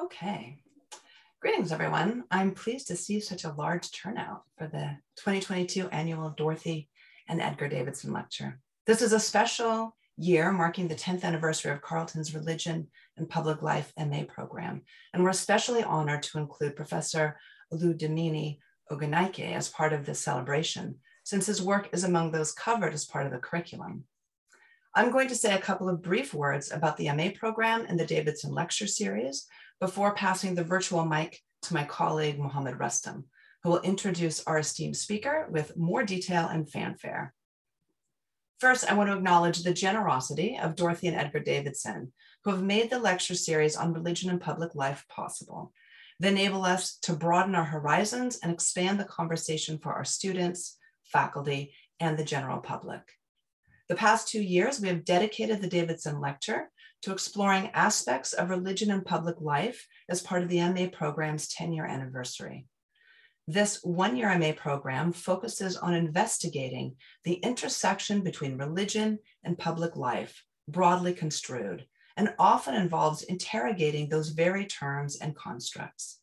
Okay. Greetings, everyone. I'm pleased to see such a large turnout for the 2022 annual Dorothy and Edgar Davidson Lecture. This is a special year marking the 10th anniversary of Carleton's Religion and Public Life MA program. And we're especially honored to include Professor Oludamini Ogunnaike as part of this celebration, since his work is among those covered as part of the curriculum. I'm going to say a couple of brief words about the MA program and the Davidson Lecture Series before passing the virtual mic to my colleague, Mohammed Rustam, who will introduce our esteemed speaker with more detail and fanfare. First, I want to acknowledge the generosity of Dorothy and Edgar Davidson, who have made the lecture series on religion and public life possible. They enable us to broaden our horizons and expand the conversation for our students, faculty, and the general public. The past 2 years, we have dedicated the Davidson Lecture to exploring aspects of religion and public life as part of the MA program's 10-year anniversary. This one-year MA program focuses on investigating the intersection between religion and public life, broadly construed, and often involves interrogating those very terms and constructs.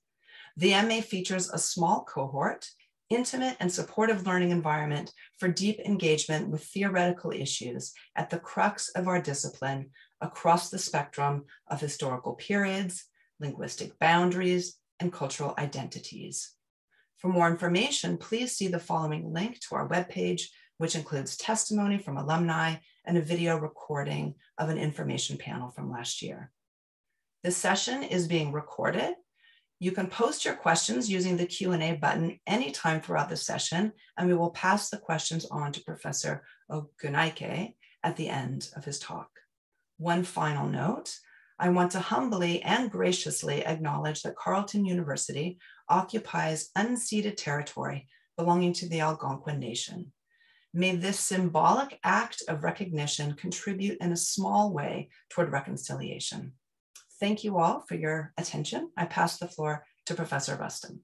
The MA features a small cohort, intimate and supportive learning environment for deep engagement with theoretical issues at the crux of our discipline across the spectrum of historical periods, linguistic boundaries, and cultural identities. For more information, please see the following link to our webpage, which includes testimony from alumni and a video recording of an information panel from last year. This session is being recorded. You can post your questions using the Q&A button anytime throughout the session, and we will pass the questions on to Professor Ogunnaike at the end of his talk. One final note, I want to humbly and graciously acknowledge that Carleton University occupies unceded territory belonging to the Algonquin Nation. May this symbolic act of recognition contribute in a small way toward reconciliation. Thank you all for your attention. I pass the floor to Professor Rustam.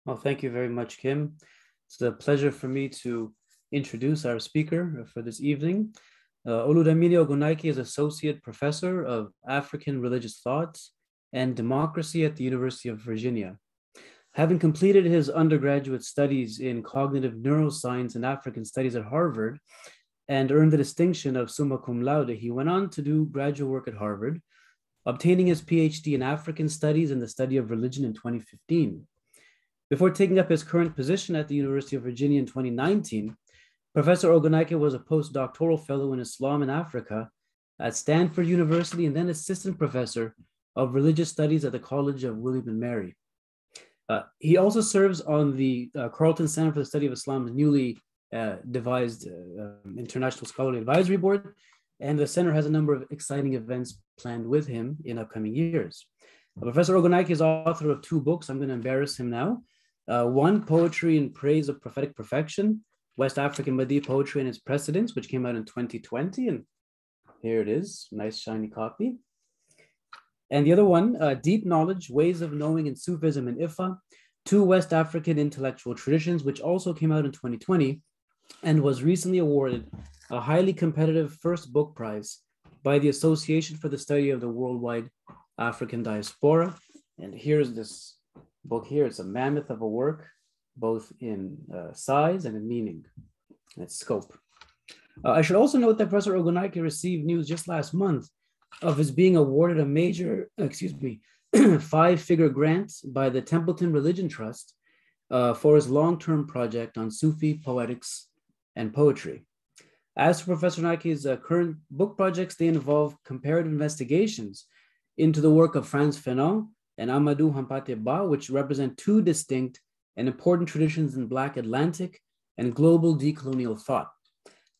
Well, thank you very much, Kim. It's a pleasure for me to introduce our speaker for this evening. Oludamini Ogunnaike is Associate Professor of African Religious Thought and Democracy at the University of Virginia. Having completed his undergraduate studies in cognitive neuroscience and African studies at Harvard and earned the distinction of summa cum laude, he went on to do graduate work at Harvard, obtaining his PhD in African Studies and the Study of Religion in 2015. Before taking up his current position at the University of Virginia in 2019, Professor Ogunnaike was a postdoctoral fellow in Islam and Africa at Stanford University and then assistant professor of religious studies at the College of William and Mary. He also serves on the Carleton Center for the Study of Islam's newly devised International Scholarly Advisory Board, and the center has a number of exciting events planned with him in upcoming years. Professor Ogunnaike is author of 2 books. I'm going to embarrass him now. One, Poetry in Praise of Prophetic Perfection, West African Madi Poetry and Its Precedents, which came out in 2020. And here it is, nice shiny copy. And the other one, Deep Knowledge, Ways of Knowing in Sufism and Ifa, 2 West African Intellectual Traditions, which also came out in 2020 and was recently awarded a highly competitive first book prize by the Association for the Study of the Worldwide African Diaspora. And here's this book here. It's a mammoth of a work, both in size and in meaning and its scope. I should also note that Professor Ogunnaike received news just last month of his being awarded a major, 5-figure grant by the Templeton Religion Trust for his long-term project on Sufi poetics and poetry. As for Professor Ogunnaike's current book projects, they involve comparative investigations into the work of Frantz Fanon and Amadou Hampâté Bâ, which represent 2 distinct and important traditions in Black Atlantic and global decolonial thought.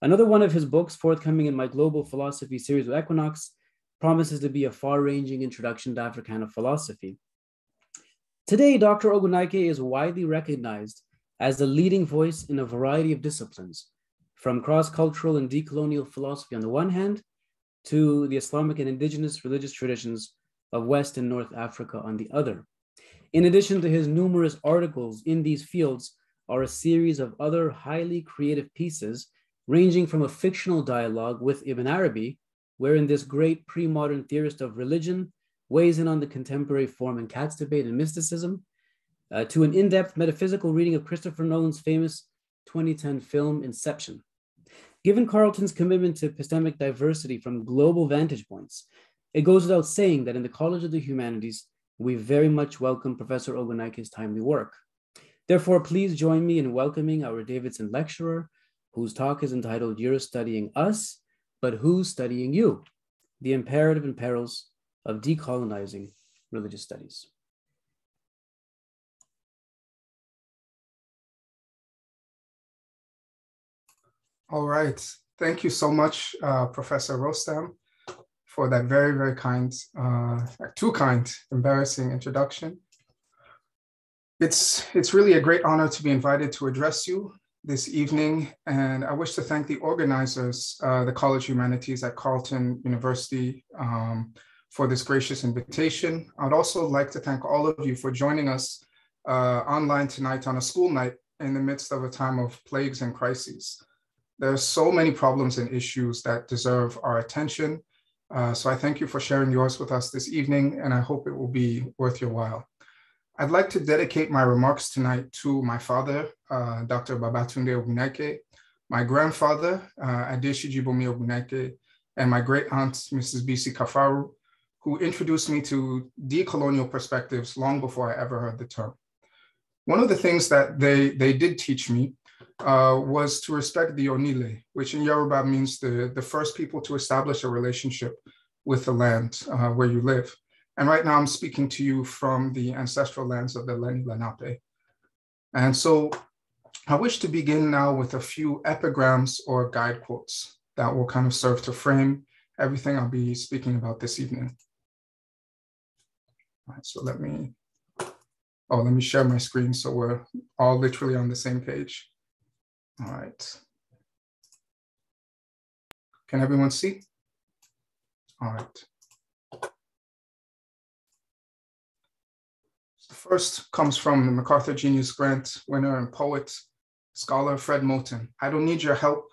Another one of his books, forthcoming in my Global Philosophy series with Equinox, promises to be a far-ranging introduction to Africana philosophy. Today, Dr. Ogunnaike is widely recognized as the leading voice in a variety of disciplines, from cross-cultural and decolonial philosophy on the one hand, to the Islamic and indigenous religious traditions of West and North Africa on the other. In addition to his numerous articles in these fields are a series of other highly creative pieces, ranging from a fictional dialogue with Ibn Arabi, wherein this great pre-modern theorist of religion weighs in on the contemporary form and cats debate and mysticism, to an in-depth metaphysical reading of Christopher Nolan's famous 2010 film Inception. Given Carleton's commitment to epistemic diversity from global vantage points, it goes without saying that in the College of the Humanities, we very much welcome Professor Ogunnaike's timely work. Therefore, please join me in welcoming our Davidson lecturer, whose talk is entitled "You're Studying Us, but Who's Studying You? The Imperative and Perils of Decolonizing Religious Studies." All right. Thank you so much, Professor Rostam, for that very, very kind, too kind, embarrassing introduction. It's really a great honor to be invited to address you this evening, and I wish to thank the organizers, the College of Humanities at Carleton University, for this gracious invitation. I'd also like to thank all of you for joining us online tonight on a school night in the midst of a time of plagues and crises. There are so many problems and issues that deserve our attention. So I thank you for sharing yours with us this evening, and I hope it will be worth your while. I'd like to dedicate my remarks tonight to my father, Dr. Babatunde Ogunnaike, my grandfather, Adeshiji Bomi Ogunnaike, and my great aunt, Mrs. Bisi Kafaru, who introduced me to decolonial perspectives long before I ever heard the term. One of the things that they did teach me was to respect the Onile, which in Yoruba means the first people to establish a relationship with the land where you live. And right now I'm speaking to you from the ancestral lands of the Leni Lenape. And so I wish to begin now with a few epigrams or guide quotes that will kind of serve to frame everything I'll be speaking about this evening. All right, so let me share my screen so we're all literally on the same page. All right. Can everyone see? All right. The first comes from the MacArthur Genius Grant winner and poet, scholar Fred Moten. I don't need your help.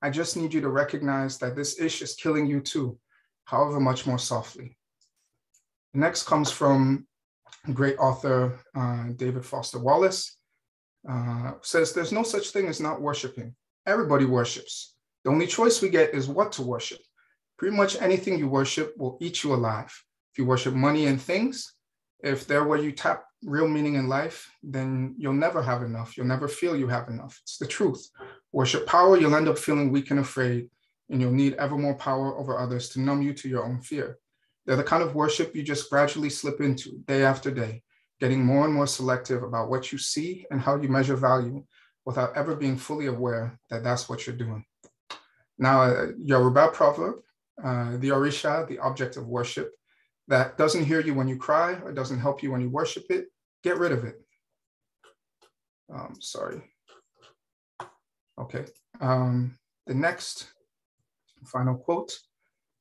I just need you to recognize that this ish is killing you too, however much more softly. The next comes from great author David Foster Wallace. Says there's no such thing as not worshiping. Everybody worships. The only choice we get is what to worship. Pretty much anything you worship will eat you alive. If you worship money and things, if they're where you tap real meaning in life, then you'll never have enough. You'll never feel you have enough. It's the truth. Worship power, you'll end up feeling weak and afraid, and you'll need ever more power over others to numb you to your own fear. They're the kind of worship you just gradually slip into day after day, getting more and more selective about what you see and how you measure value without ever being fully aware that that's what you're doing. Now, Yoruba proverb, the Orisha, the object of worship, that doesn't hear you when you cry or doesn't help you when you worship it, get rid of it. Sorry. Okay. The next final quote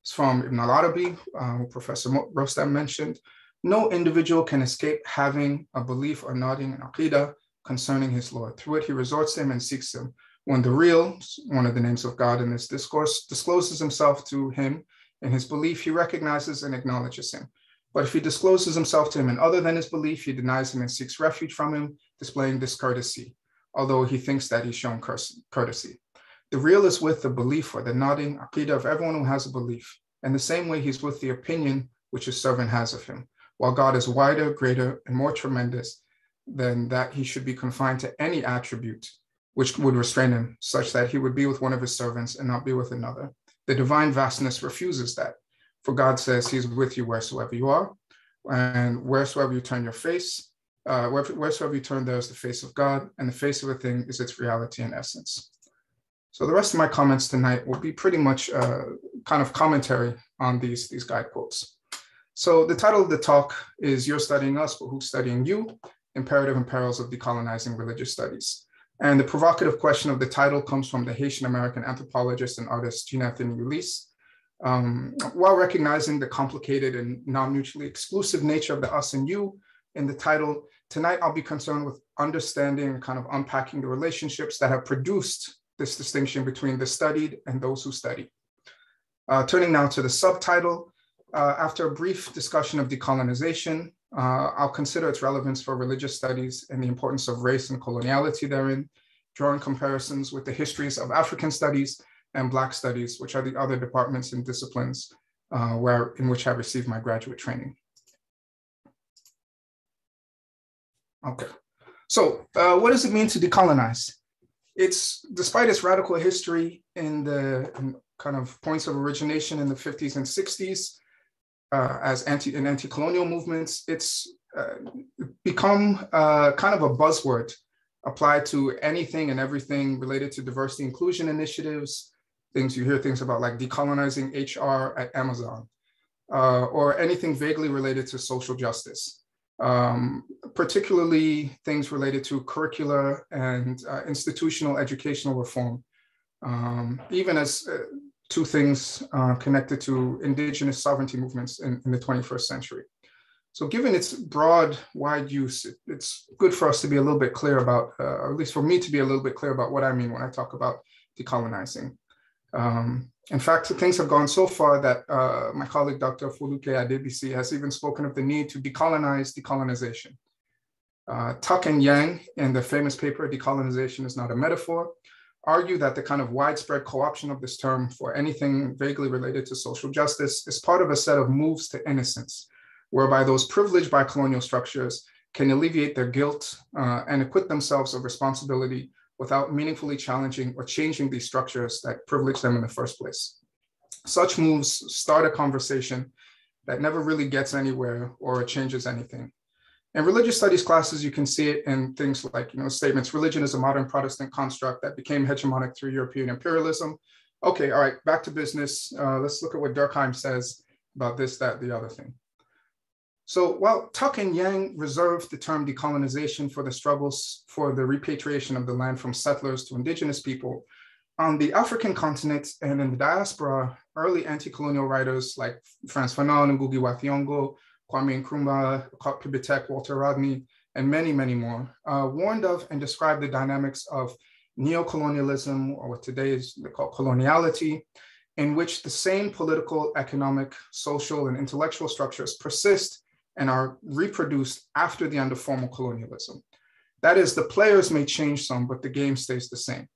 is from Ibn al-Arabi, who Professor Rostam mentioned. No individual can escape having a belief or nodding an aqidah concerning his Lord. Through it, he resorts to him and seeks him. When the real, one of the names of God in this discourse, discloses himself to him in his belief, he recognizes and acknowledges him. But if he discloses himself to him in other than his belief, he denies him and seeks refuge from him, displaying discourtesy, although he thinks that he's shown courtesy. The real is with the belief or the nodding aqidah of everyone who has a belief. In the same way, he's with the opinion which his servant has of him. While God is wider, greater, and more tremendous than that, he should be confined to any attribute which would restrain him, such that he would be with one of his servants and not be with another. The divine vastness refuses that. For God says he's with you wheresoever you are, and wheresoever you turn your face, wheresoever you turn, there is the face of God, and the face of a thing is its reality and essence. So the rest of my comments tonight will be pretty much kind of commentary on these guide quotes. So the title of the talk is You're Studying Us, but Who's Studying You? Imperative and Perils of Decolonizing Religious Studies. And the provocative question of the title comes from the Haitian-American anthropologist and artist Jean-Anthony Ulysse. While recognizing the complicated and non-mutually exclusive nature of the us and you in the title, tonight I'll be concerned with understanding and kind of unpacking the relationships that have produced this distinction between the studied and those who study. Turning now to the subtitle, After a brief discussion of decolonization, I'll consider its relevance for religious studies and the importance of race and coloniality therein, drawing comparisons with the histories of African studies and Black studies, which are the other departments and disciplines in which I received my graduate training. Okay, so what does it mean to decolonize? Despite its radical history in kind of points of origination in the 50s and 60s, as anti-colonial movements, it's become kind of a buzzword applied to anything and everything related to diversity inclusion initiatives. You hear things about like decolonizing HR at Amazon, or anything vaguely related to social justice, particularly things related to curricular and institutional educational reform, even as two things connected to indigenous sovereignty movements in the 21st century. So given its broad, wide use, it's good for us to be a little bit clear about, or at least for me to be a little bit clear about what I mean when I talk about decolonizing. In fact, things have gone so far that my colleague, Dr. Foluke Adebisi, has even spoken of the need to decolonize decolonization. Tuck and Yang, in the famous paper, Decolonization is Not a Metaphor, argue that the kind of widespread co-option of this term for anything vaguely related to social justice is part of a set of moves to innocence, whereby those privileged by colonial structures can alleviate their guilt and acquit themselves of responsibility without meaningfully challenging or changing these structures that privilege them in the first place. Such moves start a conversation that never really gets anywhere or changes anything. In religious studies classes, you can see it in things like, statements, religion is a modern Protestant construct that became hegemonic through European imperialism. Okay, all right, back to business. Let's look at what Durkheim says about this, that, the other thing. So while Tuck and Yang reserved the term decolonization for the struggles for the repatriation of the land from settlers to indigenous people, on the African continent and in the diaspora, early anti-colonial writers like Frantz Fanon, Ngugi wa Thiong'o, Kwame Nkrumah, Pibitek, Walter Rodney, and many, many more, warned of and described the dynamics of neocolonialism, or what today is called coloniality, in which the same political, economic, social, and intellectual structures persist and are reproduced after the end of formal colonialism. That is, the players may change some, but the game stays the same.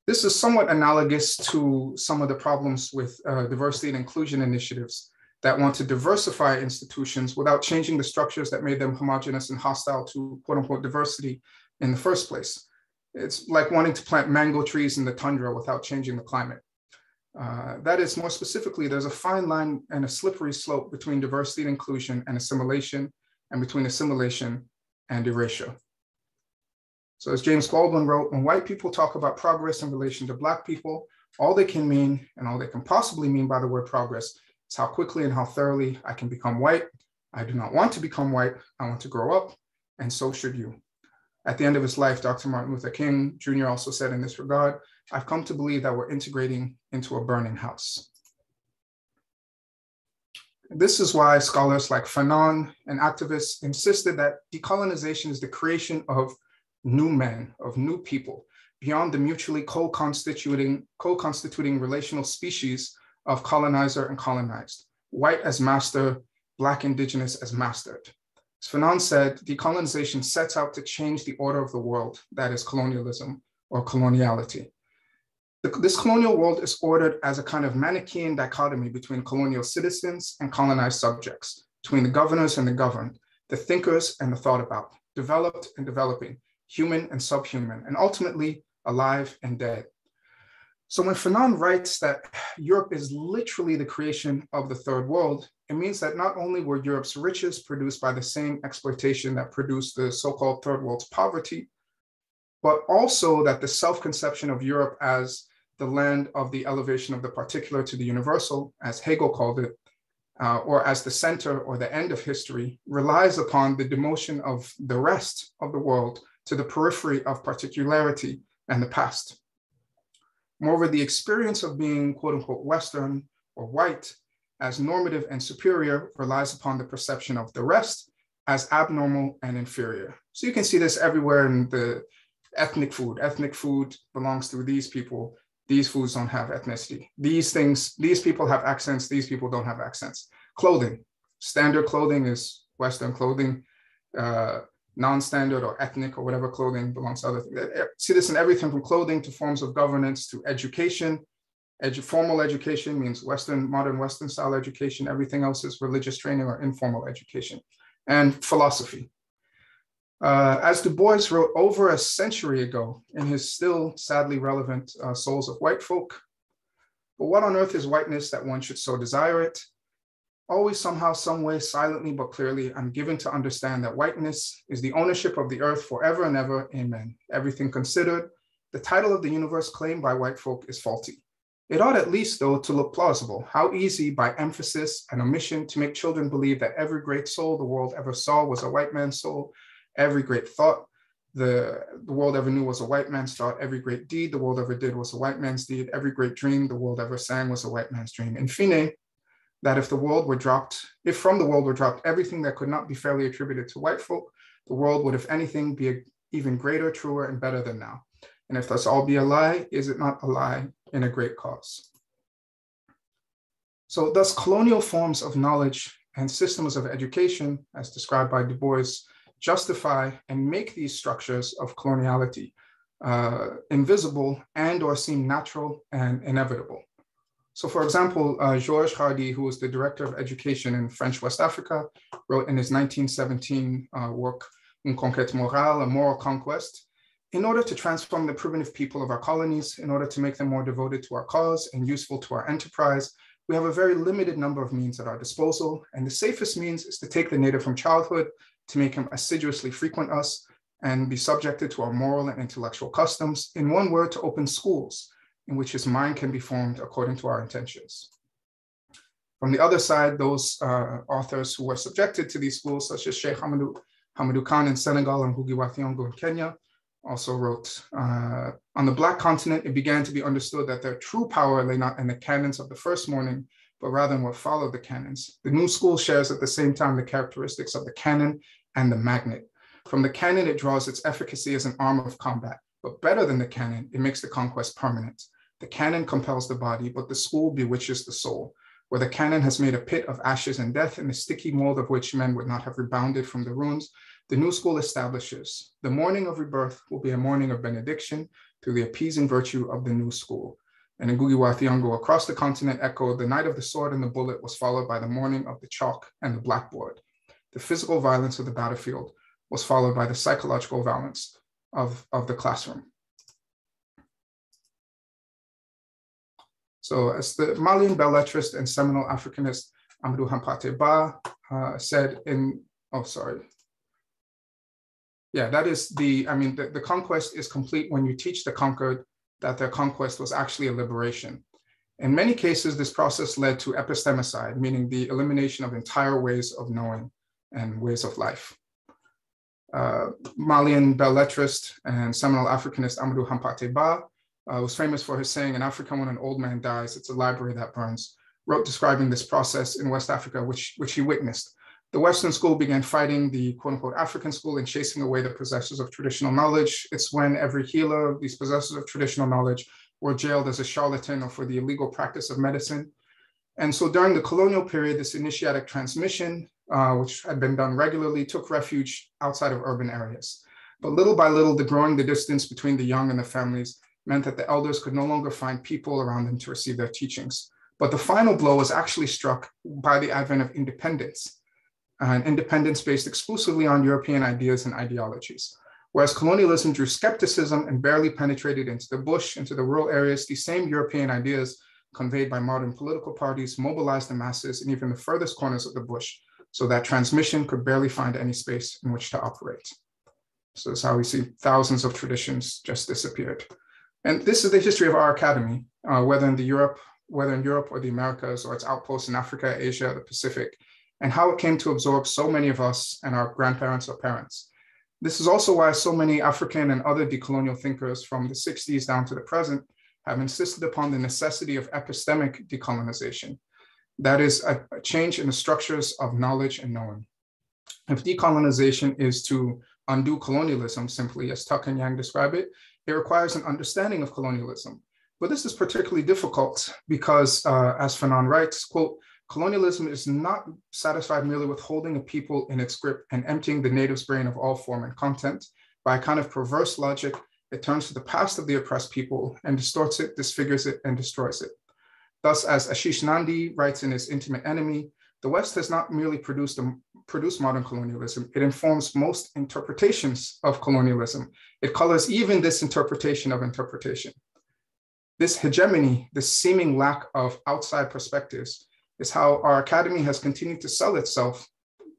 This is somewhat analogous to some of the problems with diversity and inclusion initiatives that want to diversify institutions without changing the structures that made them homogenous and hostile to quote unquote diversity in the first place. It's like wanting to plant mango trees in the tundra without changing the climate. That is, more specifically, there's a fine line and a slippery slope between diversity and inclusion and assimilation, and between assimilation and erasure. So as James Baldwin wrote, when white people talk about progress in relation to Black people, all they can mean and all they can possibly mean by the word progress is how quickly and how thoroughly I can become white. I do not want to become white. I want to grow up, and so should you. At the end of his life, Dr. Martin Luther King Jr. also said in this regard, I've come to believe that we're integrating into a burning house. This is why scholars like Fanon and activists insisted that decolonization is the creation of new men, of new people, beyond the mutually co-constituting relational species of colonizer and colonized, white as master, Black indigenous as mastered. As Fanon said, decolonization sets out to change the order of the world, that is colonialism or coloniality. This colonial world is ordered as a kind of Manichaean dichotomy between colonial citizens and colonized subjects, between the governors and the governed, the thinkers and the thought about, developed and developing, human and subhuman, and ultimately alive and dead. So when Fanon writes that Europe is literally the creation of the third world, it means that not only were Europe's riches produced by the same exploitation that produced the so-called third world's poverty, but also that the self-conception of Europe as the land of the elevation of the particular to the universal, as Hegel called it, or as the center or the end of history, relies upon the demotion of the rest of the world to the periphery of particularity and the past. Moreover, the experience of being quote unquote Western or white as normative and superior relies upon the perception of the rest as abnormal and inferior. So you can see this everywhere in the ethnic food. Ethnic food belongs to these people. These foods don't have ethnicity. These people have accents. These people don't have accents. Clothing. Standard clothing is Western clothing. Non-standard or ethnic or whatever clothing belongs to other things. See this in everything from clothing to forms of governance to education. Formal education means modern Western style education. Everything else is religious training or informal education. And philosophy. As Du Bois wrote over a century ago in his still sadly relevant Souls of White Folk, but what on earth is whiteness that one should so desire it? Always somehow, some way, silently but clearly, I'm given to understand that whiteness is the ownership of the earth forever and ever, amen. Everything considered, the title of the universe claimed by white folk is faulty. It ought at least, though, to look plausible. How easy, by emphasis and omission, to make children believe that every great soul the world ever saw was a white man's soul, every great thought the world ever knew was a white man's thought, every great deed the world ever did was a white man's deed, every great dream the world ever sang was a white man's dream. In fine, that if from the world were dropped everything that could not be fairly attributed to white folk, the world would, if anything, be even greater, truer, and better than now. And if thus all be a lie, is it not a lie in a great cause? So thus colonial forms of knowledge and systems of education, as described by Du Bois, justify and make these structures of coloniality invisible and or seem natural and inevitable. So for example, Georges Hardy, who was the director of education in French West Africa, wrote in his 1917 work, Une conquête morale, a moral conquest, in order to transform the primitive people of our colonies, in order to make them more devoted to our cause and useful to our enterprise, we have a very limited number of means at our disposal. And the safest means is to take the native from childhood, to make him assiduously frequent us and be subjected to our moral and intellectual customs. In one word, to open schools in which his mind can be formed according to our intentions. From the other side, those authors who were subjected to these schools, such as Sheikh Hamadou Khan in Senegal and Ngugi wa Thiong'o in Kenya, also wrote, on the Black continent, it began to be understood that their true power lay not in the canons of the first morning, but rather in what followed the canons. The new school shares at the same time the characteristics of the canon and the magnet. From the canon, it draws its efficacy as an arm of combat, but better than the canon, it makes the conquest permanent. The canon compels the body, but the school bewitches the soul. Where the canon has made a pit of ashes and death, in the sticky mold of which men would not have rebounded from the ruins, the new school establishes the morning of rebirth will be a morning of benediction through the appeasing virtue of the new school. And in Ngugi wa Thiong'o, across the continent echoed, the night of the sword and the bullet was followed by the morning of the chalk and the blackboard. The physical violence of the battlefield was followed by the psychological violence of the classroom. So as the Malian belletrist and seminal Africanist Amadou Hampâté Bâ said in, that is the conquest is complete when you teach the conquered that their conquest was actually a liberation. In many cases, this process led to epistemicide, meaning the elimination of entire ways of knowing and ways of life. Malian belletrist and seminal Africanist Amadou Hampâté Bâ was famous for his saying, in Africa, when an old man dies, it's a library that burns, wrote describing this process in West Africa, which he witnessed. The Western school began fighting the quote unquote African school and chasing away the possessors of traditional knowledge. It's when every healer, these possessors of traditional knowledge, were jailed as a charlatan or for the illegal practice of medicine. And so during the colonial period, this initiatic transmission, which had been done regularly, took refuge outside of urban areas. But little by little, the distance between the young and the families meant that the elders could no longer find people around them to receive their teachings. But the final blow was actually struck by the advent of independence, and independence based exclusively on European ideas and ideologies. Whereas colonialism drew skepticism and barely penetrated into the bush, into the rural areas, these same European ideas conveyed by modern political parties mobilized the masses in even the furthest corners of the bush, so that transmission could barely find any space in which to operate. So that's how we see thousands of traditions just disappeared. And this is the history of our academy, whether in Europe or the Americas, or its outposts in Africa, Asia, the Pacific, and how it came to absorb so many of us and our grandparents or parents. This is also why so many African and other decolonial thinkers from the 60s down to the present have insisted upon the necessity of epistemic decolonization. That is a change in the structures of knowledge and knowing. If decolonization is to undo colonialism, simply as Tuck and Yang describe it, it requires an understanding of colonialism. But this is particularly difficult because, as Fanon writes, quote, colonialism is not satisfied merely with holding a people in its grip and emptying the native's brain of all form and content. By a kind of perverse logic, it turns to the past of the oppressed people and distorts it, disfigures it, and destroys it. Thus, as Ashish Nandi writes in his Intimate Enemy, the West has not merely produced modern colonialism, it informs most interpretations of colonialism. It colors even this interpretation of interpretation. This hegemony, this seeming lack of outside perspectives, is how our academy has continued to sell itself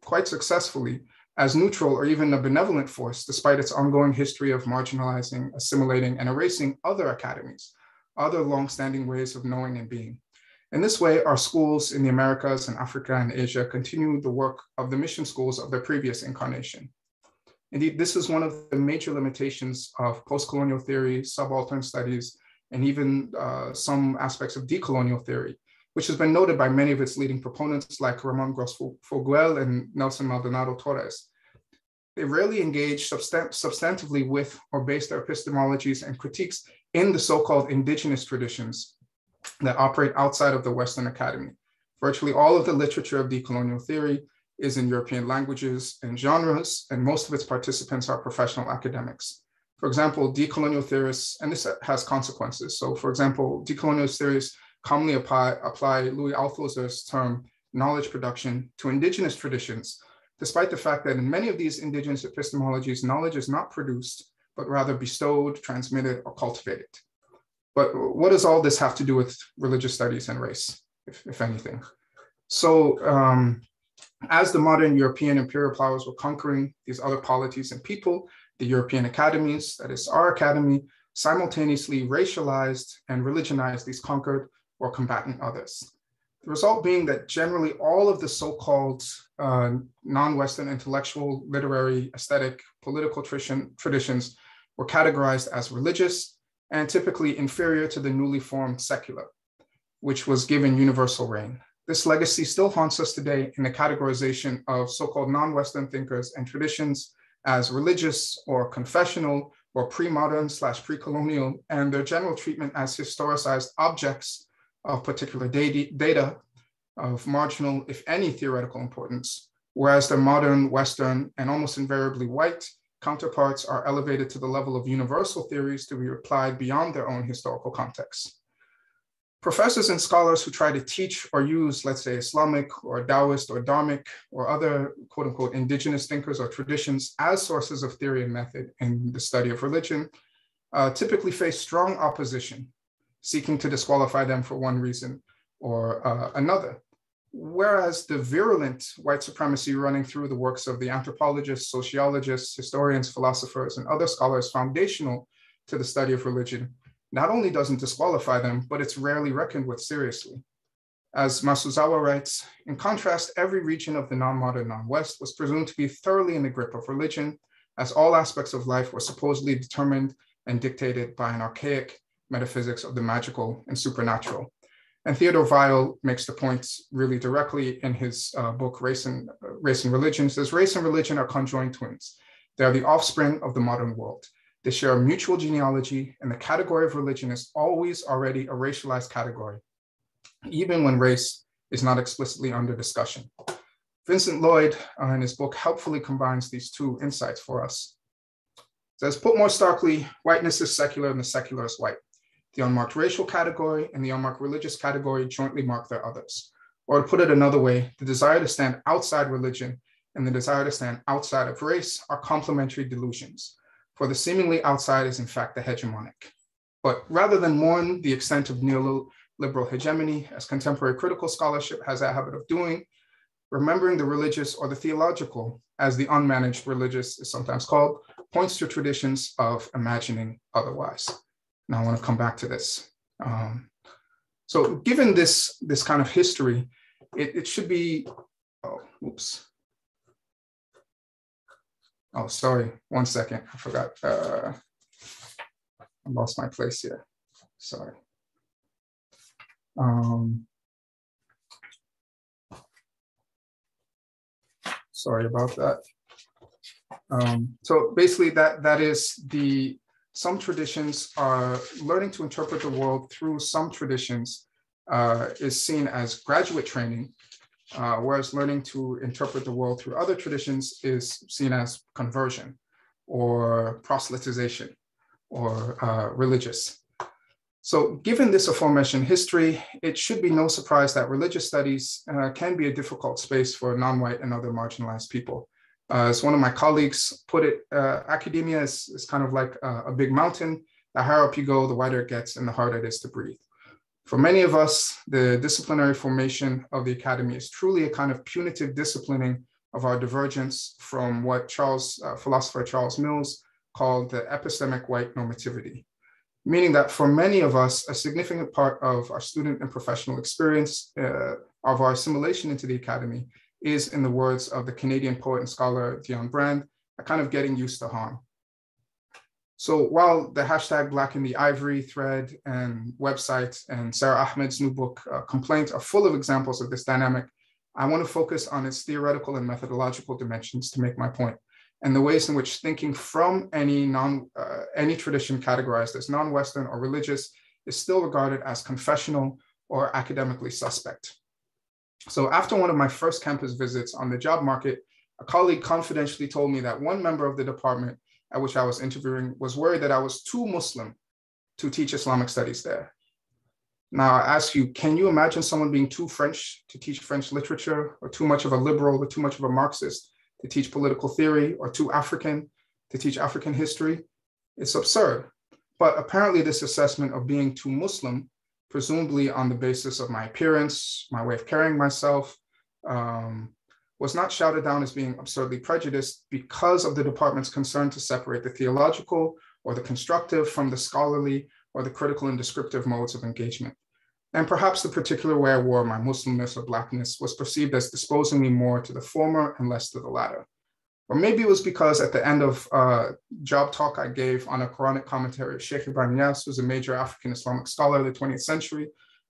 quite successfully as neutral or even a benevolent force, despite its ongoing history of marginalizing, assimilating, and erasing other academies, other longstanding ways of knowing and being. In this way, our schools in the Americas and Africa and Asia continue the work of the mission schools of their previous incarnation. Indeed, this is one of the major limitations of post-colonial theory, subaltern studies, and even some aspects of decolonial theory, which has been noted by many of its leading proponents like Ramon Gross-Foguel and Nelson Maldonado Torres. They rarely engage substantively with or base their epistemologies and critiques in the so-called indigenous traditions that operate outside of the Western Academy. Virtually all of the literature of decolonial theory is in European languages and genres, and most of its participants are professional academics. For example, decolonial theorists, and this has consequences. So for example, decolonial theorists commonly apply Louis Althusser's term knowledge production to indigenous traditions, despite the fact that in many of these indigenous epistemologies, knowledge is not produced, but rather bestowed, transmitted, or cultivated. But what does all this have to do with religious studies and race, if anything? So as the modern European imperial powers were conquering these other polities and people, the European academies, that is our academy, simultaneously racialized and religionized these conquered or combatant others. The result being that generally all of the so-called non-Western intellectual, literary, aesthetic, political traditions were categorized as religious and typically inferior to the newly formed secular, which was given universal reign. This legacy still haunts us today in the categorization of so-called non-Western thinkers and traditions as religious or confessional or pre-modern / pre-colonial, and their general treatment as historicized objects of particular data of marginal, if any, theoretical importance, whereas their modern, Western, and almost invariably white counterparts are elevated to the level of universal theories to be applied beyond their own historical context. Professors and scholars who try to teach or use, let's say, Islamic or Taoist or Dharmic or other quote unquote indigenous thinkers or traditions as sources of theory and method in the study of religion typically face strong opposition, seeking to disqualify them for one reason or another. Whereas the virulent white supremacy running through the works of the anthropologists, sociologists, historians, philosophers, and other scholars foundational to the study of religion not only doesn't disqualify them, but it's rarely reckoned with seriously. As Masuzawa writes, in contrast, every region of the non-modern non-West was presumed to be thoroughly in the grip of religion, as all aspects of life were supposedly determined and dictated by an archaic metaphysics of the magical and supernatural. And Theodore Weil makes the point really directly in his book, Race and Religion. Says, race and religion are conjoined twins. They are the offspring of the modern world. They share a mutual genealogy, and the category of religion is always already a racialized category, even when race is not explicitly under discussion. Vincent Lloyd, in his book, helpfully combines these two insights for us. It says, put more starkly, whiteness is secular and the secular is white. The unmarked racial category and the unmarked religious category jointly mark their others. Or to put it another way, the desire to stand outside religion and the desire to stand outside of race are complementary delusions, for the seemingly outside is in fact the hegemonic. But rather than mourn the extent of neoliberal hegemony, as contemporary critical scholarship has a habit of doing, remembering the religious or the theological, as the unmanaged religious is sometimes called, points to traditions of imagining otherwise. Now I want to come back to this. So given this kind of history, it should be, oh, oops. Oh, sorry, 1 second, I forgot. I lost my place here, sorry. Sorry about that. So basically that is some traditions are learning to interpret the world through some traditions is seen as graduate training, whereas learning to interpret the world through other traditions is seen as conversion or proselytization or religious. So given this aforementioned history, it should be no surprise that religious studies can be a difficult space for non-white and other marginalized people. As one of my colleagues put it, academia is kind of like a big mountain. The higher up you go, the wider it gets and the harder it is to breathe. For many of us, the disciplinary formation of the academy is truly a kind of punitive disciplining of our divergence from what philosopher Charles Mills called the epistemic white normativity, meaning that for many of us, a significant part of our student and professional experience of our assimilation into the academy is, in the words of the Canadian poet and scholar Dion Brand, a kind of getting used to harm. So while the hashtag Black in the Ivory thread and website and Sarah Ahmed's new book, Complaint, are full of examples of this dynamic, I want to focus on its theoretical and methodological dimensions to make my point, and the ways in which thinking from any tradition categorized as non-Western or religious is still regarded as confessional or academically suspect. So after one of my first campus visits on the job market, a colleague confidentially told me that one member of the department at which I was interviewing was worried that I was too Muslim to teach Islamic studies there. Now I ask you, can you imagine someone being too French to teach French literature, or too much of a liberal or too much of a Marxist to teach political theory, or too African to teach African history? It's absurd. But apparently this assessment of being too Muslim, presumably on the basis of my appearance, my way of carrying myself, was not shouted down as being absurdly prejudiced because of the department's concern to separate the theological or the constructive from the scholarly or the critical and descriptive modes of engagement. And perhaps the particular way I wore my Muslimness or Blackness was perceived as disposing me more to the former and less to the latter. Or maybe it was because at the end of a job talk I gave on a Quranic commentary of Sheikh Ibrahim Niasse, who's a major African Islamic scholar of the 20th century,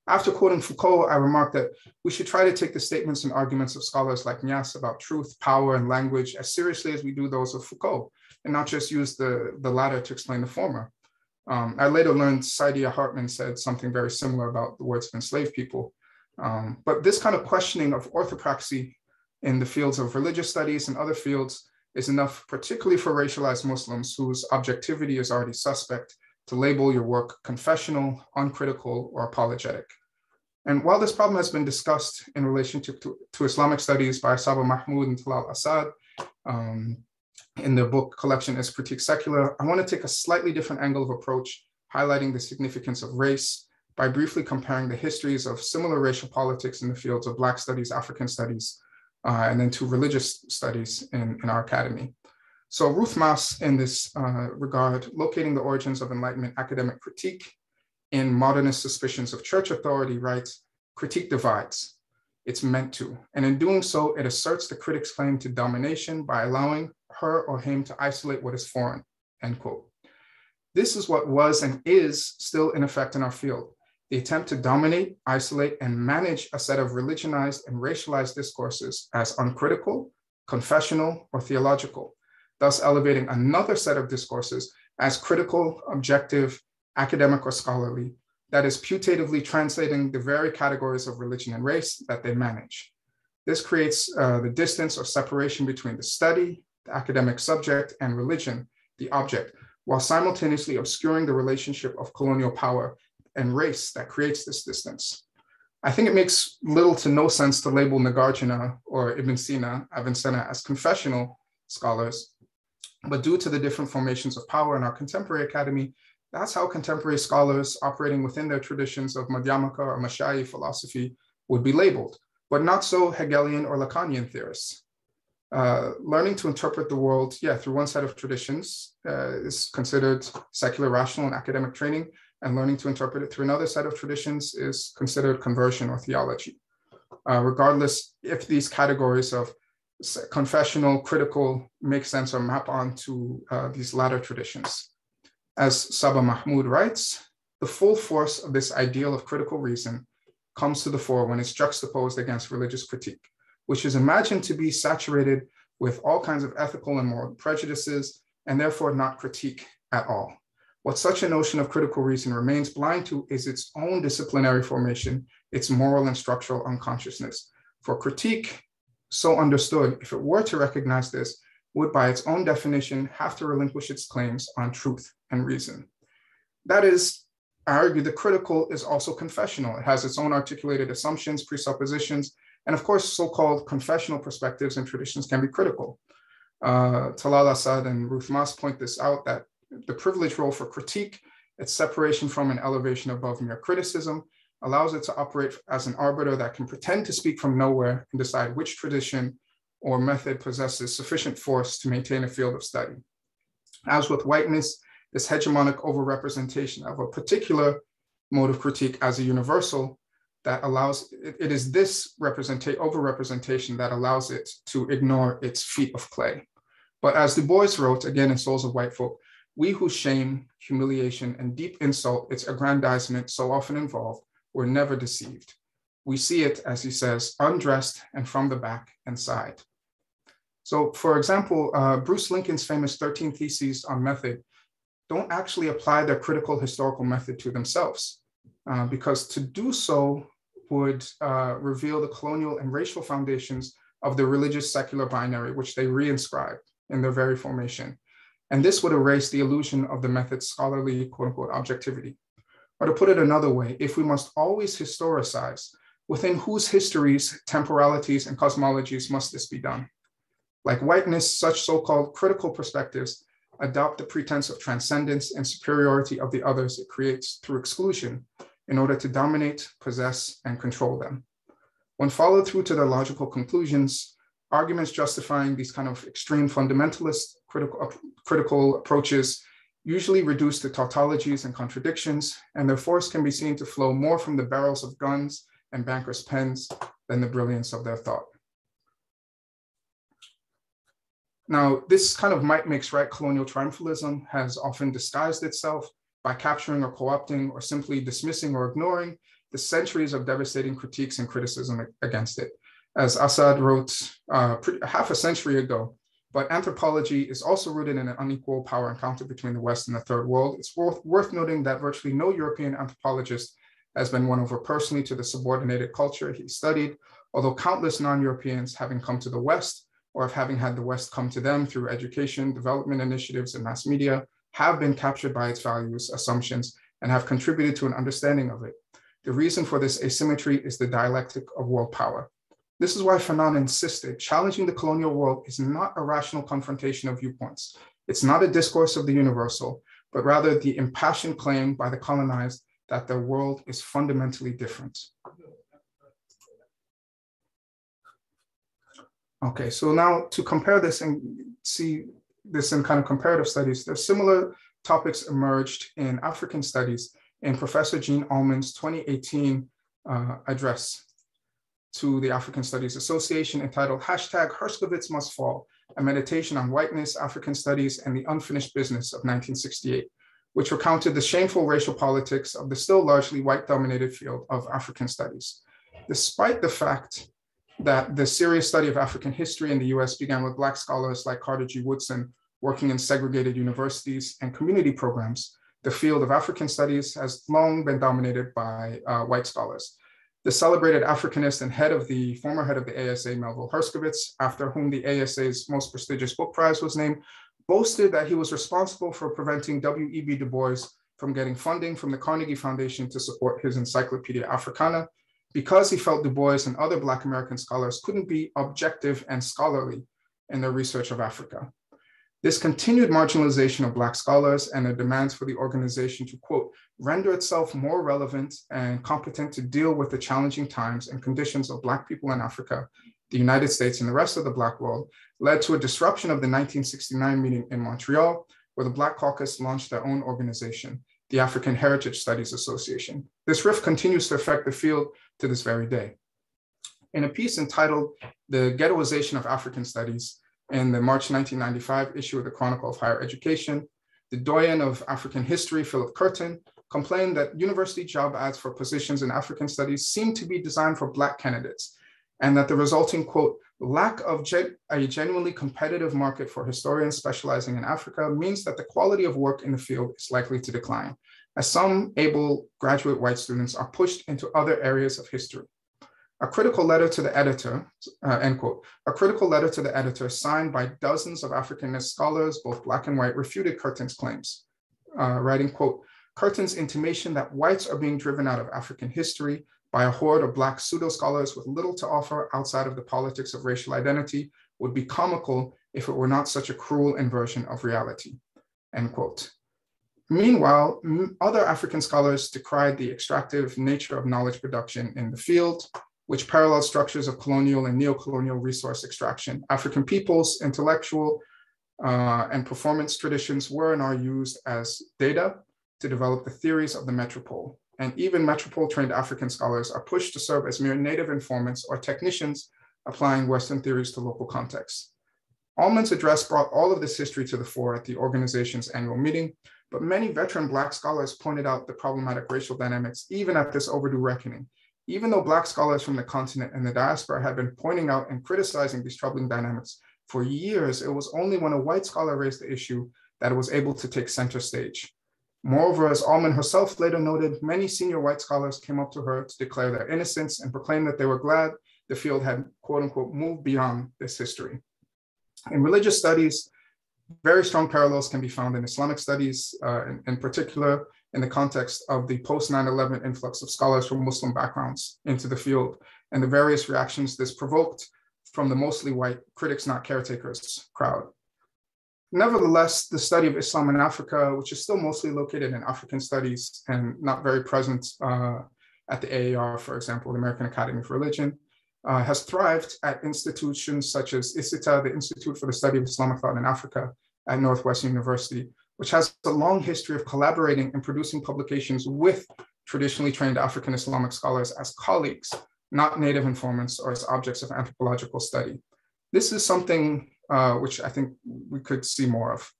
after quoting Foucault, I remarked that we should try to take the statements and arguments of scholars like Niasse about truth, power, and language as seriously as we do those of Foucault, and not just use the latter to explain the former. I later learned Saidiya Hartman said something very similar about the words of enslaved people. But this kind of questioning of orthopraxy in the fields of religious studies and other fields is enough, particularly for racialized Muslims whose objectivity is already suspect, to label your work confessional, uncritical, or apologetic. And while this problem has been discussed in relation to Islamic studies by Saba Mahmoud and Talal Assad in their book collection Is Critique Secular, I want to take a slightly different angle of approach, highlighting the significance of race by briefly comparing the histories of similar racial politics in the fields of Black studies, African studies, and then to religious studies in our academy. So Ruth Maus, in this regard, locating the origins of Enlightenment academic critique in Modernist Suspicions of Church Authority, writes, critique divides. It's meant to. And in doing so, it asserts the critic's claim to domination by allowing her or him to isolate what is foreign, end quote. This is what was and is still in effect in our field. The attempt to dominate, isolate, and manage a set of religionized and racialized discourses as uncritical, confessional, or theological, thus elevating another set of discourses as critical, objective, academic, or scholarly, that is putatively translating the very categories of religion and race that they manage. This creates the distance or separation between the study, the academic subject, and religion, the object, while simultaneously obscuring the relationship of colonial power and race that creates this distance. I think it makes little to no sense to label Nagarjuna or Ibn Sina, Avicenna as confessional scholars, but due to the different formations of power in our contemporary academy, that's how contemporary scholars operating within their traditions of Madhyamaka or Mashayi philosophy would be labeled, but not so Hegelian or Lacanian theorists. Learning to interpret the world, through one set of traditions is considered secular, rational, and academic training, and learning to interpret it through another set of traditions is considered conversion or theology. Regardless if these categories of confessional, critical make sense or map onto these latter traditions. As Saba Mahmoud writes, the full force of this ideal of critical reason comes to the fore when it's juxtaposed against religious critique, which is imagined to be saturated with all kinds of ethical and moral prejudices, and therefore not critique at all. What such a notion of critical reason remains blind to is its own disciplinary formation, its moral and structural unconsciousness. For critique, so understood, if it were to recognize this, would by its own definition have to relinquish its claims on truth and reason. That is, I argue the critical is also confessional. It has its own articulated assumptions, presuppositions, and of course, so-called confessional perspectives and traditions can be critical. Talal Asad and Ruth Moss point this out, that the privileged role for critique, its separation from an elevation above mere criticism, allows it to operate as an arbiter that can pretend to speak from nowhere and decide which tradition or method possesses sufficient force to maintain a field of study. As with whiteness, this hegemonic overrepresentation of a particular mode of critique as a universal that allows, it is this overrepresentation that allows it to ignore its feet of clay. But as Du Bois wrote, again in Souls of White Folk, we whose shame, humiliation, and deep insult its aggrandizement so often involved were never deceived. We see it, as he says, undressed and from the back and side. So for example, Bruce Lincoln's famous 13 Theses on Method don't actually apply their critical historical method to themselves, because to do so would reveal the colonial and racial foundations of the religious secular binary, which they reinscribed in their very formation. And this would erase the illusion of the method's scholarly, quote unquote, objectivity. Or to put it another way, if we must always historicize, within whose histories, temporalities, and cosmologies must this be done? Like whiteness, such so-called critical perspectives adopt the pretense of transcendence and superiority of the others it creates through exclusion in order to dominate, possess, and control them. When followed through to their logical conclusions, arguments justifying these kind of extreme fundamentalist critical approaches usually reduce to tautologies and contradictions, and their force can be seen to flow more from the barrels of guns and bankers' pens than the brilliance of their thought. Now, this kind of might makes right colonial triumphalism has often disguised itself by capturing or co-opting or simply dismissing or ignoring the centuries of devastating critiques and criticism against it. As Assad wrote half a century ago, but anthropology is also rooted in an unequal power encounter between the West and the Third World. It's worth noting that virtually no European anthropologist has been won over personally to the subordinated culture he studied, although countless non-Europeans having come to the West or having had the West come to them through education, development initiatives, and mass media have been captured by its values, assumptions, and have contributed to an understanding of it. The reason for this asymmetry is the dialectic of world power. This is why Fanon insisted challenging the colonial world is not a rational confrontation of viewpoints. It's not a discourse of the universal, but rather the impassioned claim by the colonized that their world is fundamentally different. Okay, so now to compare this and see this in kind of comparative studies, there's similar topics emerged in African studies in Professor Jean Allman's 2018 address to the African Studies Association entitled #Herskovits Must Fall, a meditation on whiteness, African studies, and the unfinished business of 1968, which recounted the shameful racial politics of the still largely white-dominated field of African studies. Despite the fact that the serious study of African history in the US began with Black scholars like Carter G. Woodson working in segregated universities and community programs, the field of African studies has long been dominated by white scholars. The celebrated Africanist and former head of the ASA, Melville Herskovits, after whom the ASA's most prestigious book prize was named, boasted that he was responsible for preventing W.E.B. Du Bois from getting funding from the Carnegie Foundation to support his Encyclopedia Africana, because he felt Du Bois and other Black American scholars couldn't be objective and scholarly in their research of Africa. This continued marginalization of Black scholars and their demands for the organization to, quote, render itself more relevant and competent to deal with the challenging times and conditions of Black people in Africa, the United States, and the rest of the Black world, led to a disruption of the 1969 meeting in Montreal, where the Black Caucus launched their own organization, the African Heritage Studies Association. This rift continues to affect the field to this very day. In a piece entitled The Ghettoization of African Studies, in the March 1995 issue of the Chronicle of Higher Education, the doyen of African history, Philip Curtin, complained that university job ads for positions in African studies seemed to be designed for Black candidates, and that the resulting, quote, Lack of a genuinely competitive market for historians specializing in Africa means that the quality of work in the field is likely to decline, as some able graduate white students are pushed into other areas of history. A critical letter to the editor, end quote, a critical letter to the editor signed by dozens of Africanist scholars, both Black and white, refuted Curtin's claims, writing, quote, Curtin's intimation that whites are being driven out of African history by a horde of Black pseudo-scholars with little to offer outside of the politics of racial identity would be comical if it were not such a cruel inversion of reality, end quote. Meanwhile, other African scholars decried the extractive nature of knowledge production in the field, which paralleled structures of colonial and neo-colonial resource extraction. African peoples, intellectual and performance traditions were and are used as data to develop the theories of the metropole. And even metropole-trained African scholars are pushed to serve as mere native informants or technicians applying Western theories to local contexts. Allman's address brought all of this history to the fore at the organization's annual meeting, but many veteran Black scholars pointed out the problematic racial dynamics even at this overdue reckoning. Even though Black scholars from the continent and the diaspora had been pointing out and criticizing these troubling dynamics for years, it was only when a white scholar raised the issue that it was able to take center stage. Moreover, as Allman herself later noted, many senior white scholars came up to her to declare their innocence and proclaim that they were glad the field had, quote unquote, moved beyond this history. In religious studies, very strong parallels can be found in Islamic studies, in particular in the context of the post-9/11 influx of scholars from Muslim backgrounds into the field and the various reactions this provoked from the mostly white critics not caretakers crowd. Nevertheless, the study of Islam in Africa, which is still mostly located in African studies and not very present at the AAR, for example, the American Academy of Religion, has thrived at institutions such as ISITA, the Institute for the Study of Islamic Thought in Africa at Northwestern University, which has a long history of collaborating and producing publications with traditionally trained African Islamic scholars as colleagues, not native informants or as objects of anthropological study. This is something which I think we could see more of.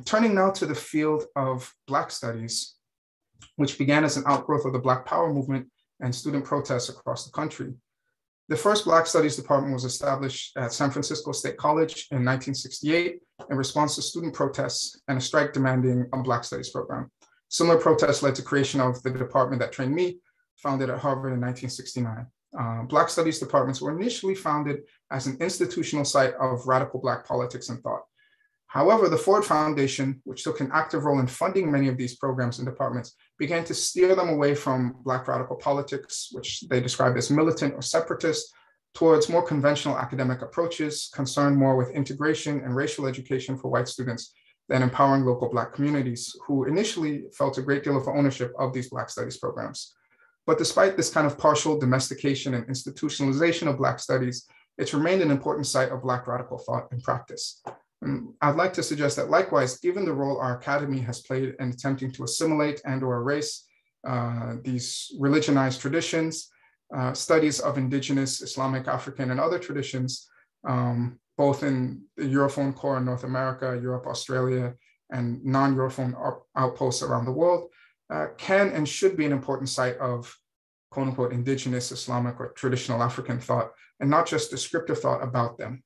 Turning now to the field of Black studies, which began as an outgrowth of the Black Power movement and student protests across the country. The first Black Studies department was established at San Francisco State College in 1968 in response to student protests and a strike demanding a Black Studies program. Similar protests led to creation of the department that trained me, founded at Harvard in 1969. Black Studies departments were initially founded as an institutional site of radical Black politics and thought. However, the Ford Foundation, which took an active role in funding many of these programs and departments, began to steer them away from Black radical politics, which they described as militant or separatist, towards more conventional academic approaches concerned more with integration and racial education for white students than empowering local Black communities, who initially felt a great deal of ownership of these Black Studies programs. But despite this kind of partial domestication and institutionalization of Black studies, it's remained an important site of Black radical thought and practice. And I'd like to suggest that likewise, given the role our academy has played in attempting to assimilate and or erase these religionized traditions, studies of indigenous, Islamic, African, and other traditions, both in the Europhone core in North America, Europe, Australia, and non-Europhone outposts around the world, can and should be an important site of quote unquote indigenous, Islamic, or traditional African thought, and not just descriptive thought about them.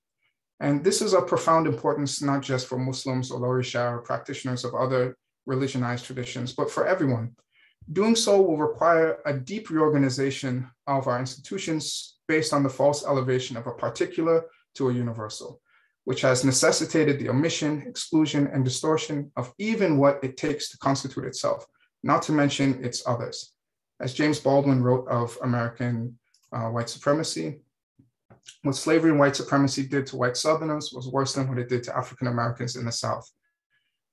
And this is of profound importance, not just for Muslims or Orisha or practitioners of other religionized traditions, but for everyone. Doing so will require a deep reorganization of our institutions based on the false elevation of a particular to a universal, which has necessitated the omission, exclusion, and distortion of even what it takes to constitute itself, not to mention its others. As James Baldwin wrote of American white supremacy, what slavery and white supremacy did to white Southerners was worse than what it did to African Americans in the South.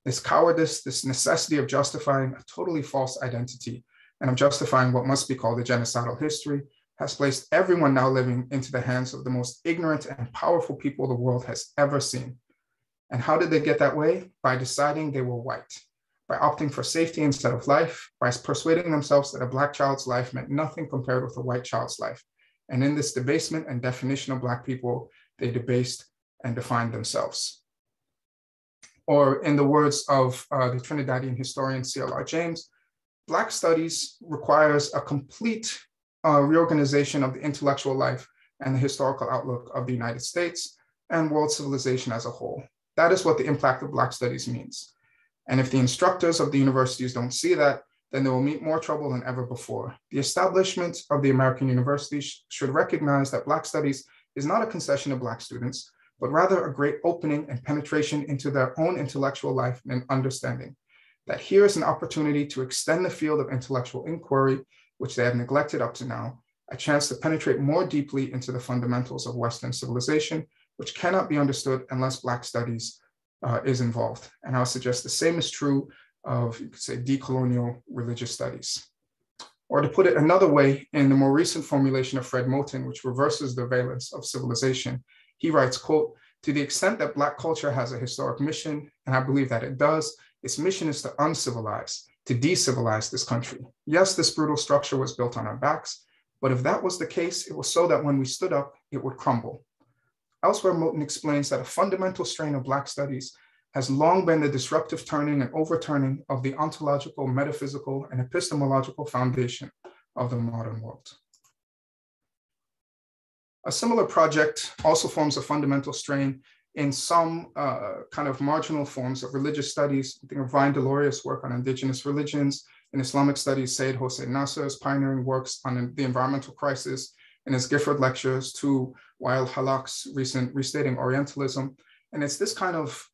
This cowardice, this necessity of justifying a totally false identity and of justifying what must be called a genocidal history has placed everyone now living into the hands of the most ignorant and powerful people the world has ever seen. And how did they get that way? By deciding they were white, by opting for safety instead of life, by persuading themselves that a Black child's life meant nothing compared with a white child's life. And in this debasement and definition of Black people, they debased and defined themselves. Or in the words of the Trinidadian historian C.L.R. James, Black studies requires a complete reorganization of the intellectual life and the historical outlook of the United States and world civilization as a whole. That is what the impact of Black studies means. And if the instructors of the universities don't see that, then they will meet more trouble than ever before. The establishment of the American universities should recognize that Black studies is not a concession of Black students, but rather a great opening and penetration into their own intellectual life and understanding. That here is an opportunity to extend the field of intellectual inquiry, which they have neglected up to now, a chance to penetrate more deeply into the fundamentals of Western civilization, which cannot be understood unless Black studies is involved. And I'll suggest the same is true of, you could say, decolonial religious studies. Or to put it another way, in the more recent formulation of Fred Moten, which reverses the valence of civilization, he writes, quote, "To the extent that Black culture has a historic mission, and I believe that it does, its mission is to uncivilize, to decivilize this country. Yes, this brutal structure was built on our backs, but if that was the case, it was so that when we stood up, it would crumble." Elsewhere, Moten explains that a fundamental strain of Black studies has long been the disruptive turning and overturning of the ontological, metaphysical, and epistemological foundation of the modern world. A similar project also forms a fundamental strain in some kind of marginal forms of religious studies. I think of Ryan Deloria's work on indigenous religions. In Islamic studies, Sayyid Hossein Nasr's pioneering works on the environmental crisis and his Gifford lectures, to Wael Halak's recent Restating Orientalism. And it's this kind of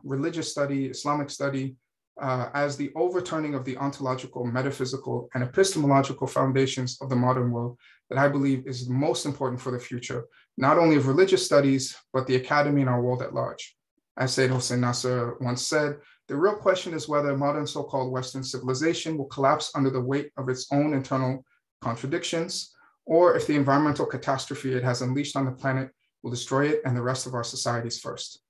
religious study, Islamic study, as the overturning of the ontological, metaphysical, and epistemological foundations of the modern world that I believe is most important for the future, not only of religious studies, but the academy and our world at large. As Sayyid Hossein Nasr once said, the real question is whether modern so-called Western civilization will collapse under the weight of its own internal contradictions, or if the environmental catastrophe it has unleashed on the planet will destroy it and the rest of our societies first.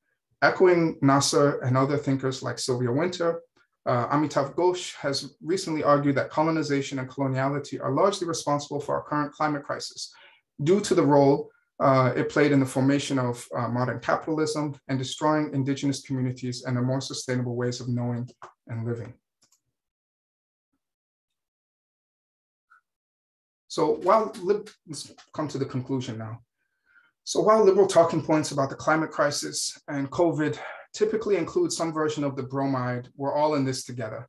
Echoing Nasr and other thinkers like Sylvia Wynter, Amitav Ghosh has recently argued that colonization and coloniality are largely responsible for our current climate crisis due to the role it played in the formation of modern capitalism and destroying indigenous communities and their more sustainable ways of knowing and living. So let's come to the conclusion now. So while liberal talking points about the climate crisis and COVID typically include some version of the bromide, we're all in this together.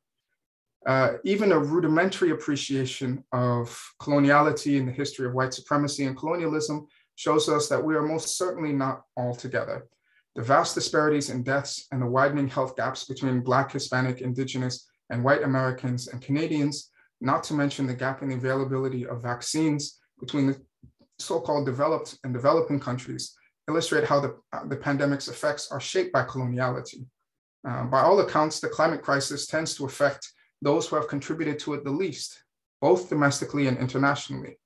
Even a rudimentary appreciation of coloniality and the history of white supremacy and colonialism shows us that we are most certainly not all together. The vast disparities in deaths and the widening health gaps between Black, Hispanic, Indigenous, and white Americans and Canadians, not to mention the gap in the availability of vaccines between the so-called developed and developing countries, illustrate how the pandemic's effects are shaped by coloniality. By all accounts, the climate crisis tends to affect those who have contributed to it the least, both domestically and internationally.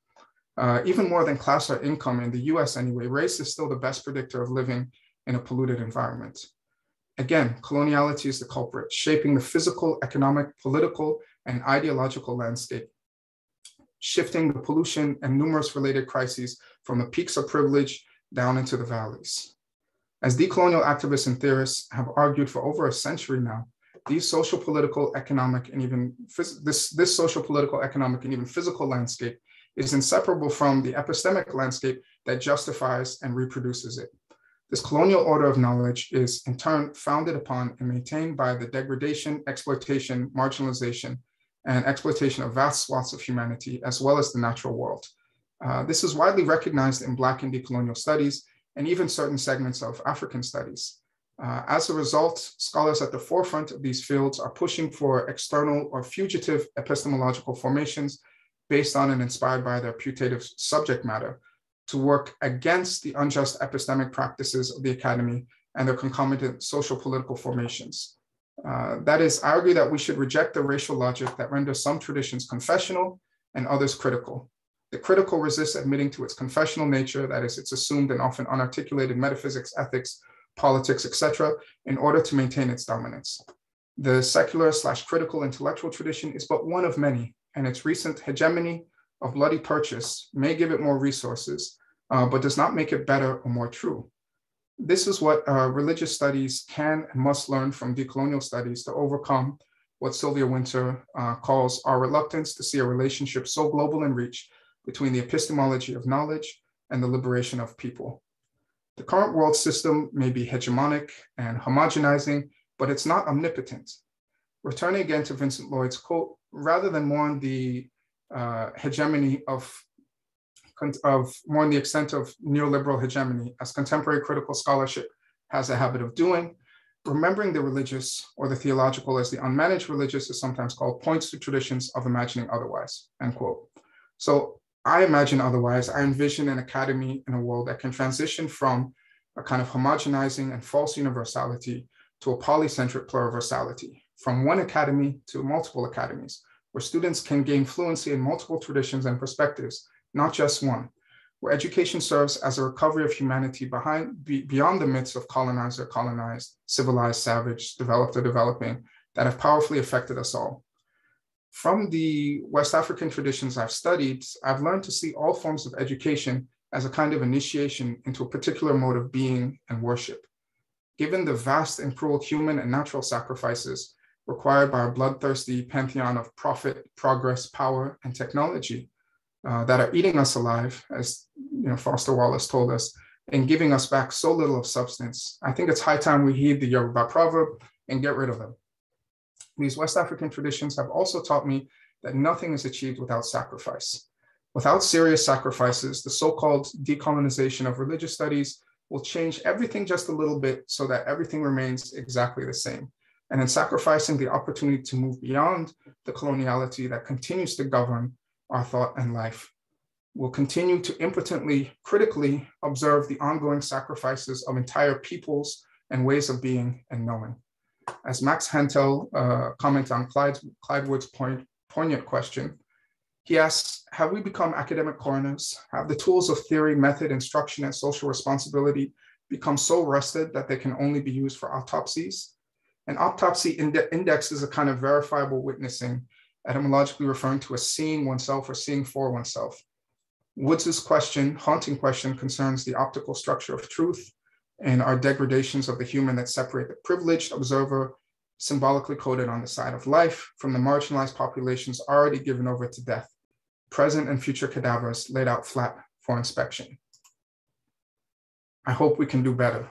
Even more than class or income in the US anyway, race is still the best predictor of living in a polluted environment. Again, coloniality is the culprit, shaping the physical, economic, political, and ideological landscape, shifting the pollution and numerous related crises from the peaks of privilege down into the valleys. As decolonial activists and theorists have argued for over a century now, these social, political, economic, and even this social, political, economic, and even physical landscape is inseparable from the epistemic landscape that justifies and reproduces it. This colonial order of knowledge is in turn founded upon and maintained by the degradation, exploitation, marginalization, and exploitation of vast swaths of humanity, as well as the natural world. This is widely recognized in Black and decolonial studies, and even certain segments of African studies. As a result, scholars at the forefront of these fields are pushing for external or fugitive epistemological formations based on and inspired by their putative subject matter to work against the unjust epistemic practices of the academy and their concomitant social political formations. That is, I argue that we should reject the racial logic that renders some traditions confessional and others critical. The critical resists admitting to its confessional nature, that is, its assumed and often unarticulated metaphysics, ethics, politics, etc., in order to maintain its dominance. The secular/critical intellectual tradition is but one of many, and its recent hegemony of bloody purchase may give it more resources, but does not make it better or more true. This is what religious studies can and must learn from decolonial studies to overcome what Sylvia Wynter calls our reluctance to see a relationship so global in reach between the epistemology of knowledge and the liberation of people. The current world system may be hegemonic and homogenizing, but it's not omnipotent. Returning again to Vincent Lloyd's quote, rather than mourn the hegemony more in the extent of neoliberal hegemony, as contemporary critical scholarship has a habit of doing, remembering the religious or the theological as the unmanaged religious is sometimes called, points to traditions of imagining otherwise, end quote. So I imagine otherwise. I envision an academy in a world that can transition from a kind of homogenizing and false universality to a polycentric pluriversality, from one academy to multiple academies, where students can gain fluency in multiple traditions and perspectives, not just one, where education serves as a recovery of humanity beyond the myths of colonizer, colonized, civilized, savage, developed or developing that have powerfully affected us all. From the West African traditions I've studied, I've learned to see all forms of education as a kind of initiation into a particular mode of being and worship. Given the vast and cruel human and natural sacrifices required by our bloodthirsty pantheon of profit, progress, power, and technology that are eating us alive, as Foster Wallace told us, and giving us back so little of substance, I think it's high time we heed the Yoruba proverb and get rid of them. These West African traditions have also taught me that nothing is achieved without sacrifice. Without serious sacrifices, the so-called decolonization of religious studies will change everything just a little bit so that everything remains exactly the same. And in sacrificing the opportunity to move beyond the coloniality that continues to govern our thought and life, we'll continue to impotently, critically observe the ongoing sacrifices of entire peoples and ways of being and knowing. As Max Hentel comments on Clyde Wood's poignant question, he asks, have we become academic coroners? Have the tools of theory, method, instruction, and social responsibility become so rusted that they can only be used for autopsies? An autopsy index is a kind of verifiable witnessing, etymologically referring to as seeing oneself or seeing for oneself. Woods's question, haunting question, concerns the optical structure of truth and our degradations of the human that separate the privileged observer, symbolically coded on the side of life, from the marginalized populations already given over to death, present and future cadavers laid out flat for inspection. I hope we can do better.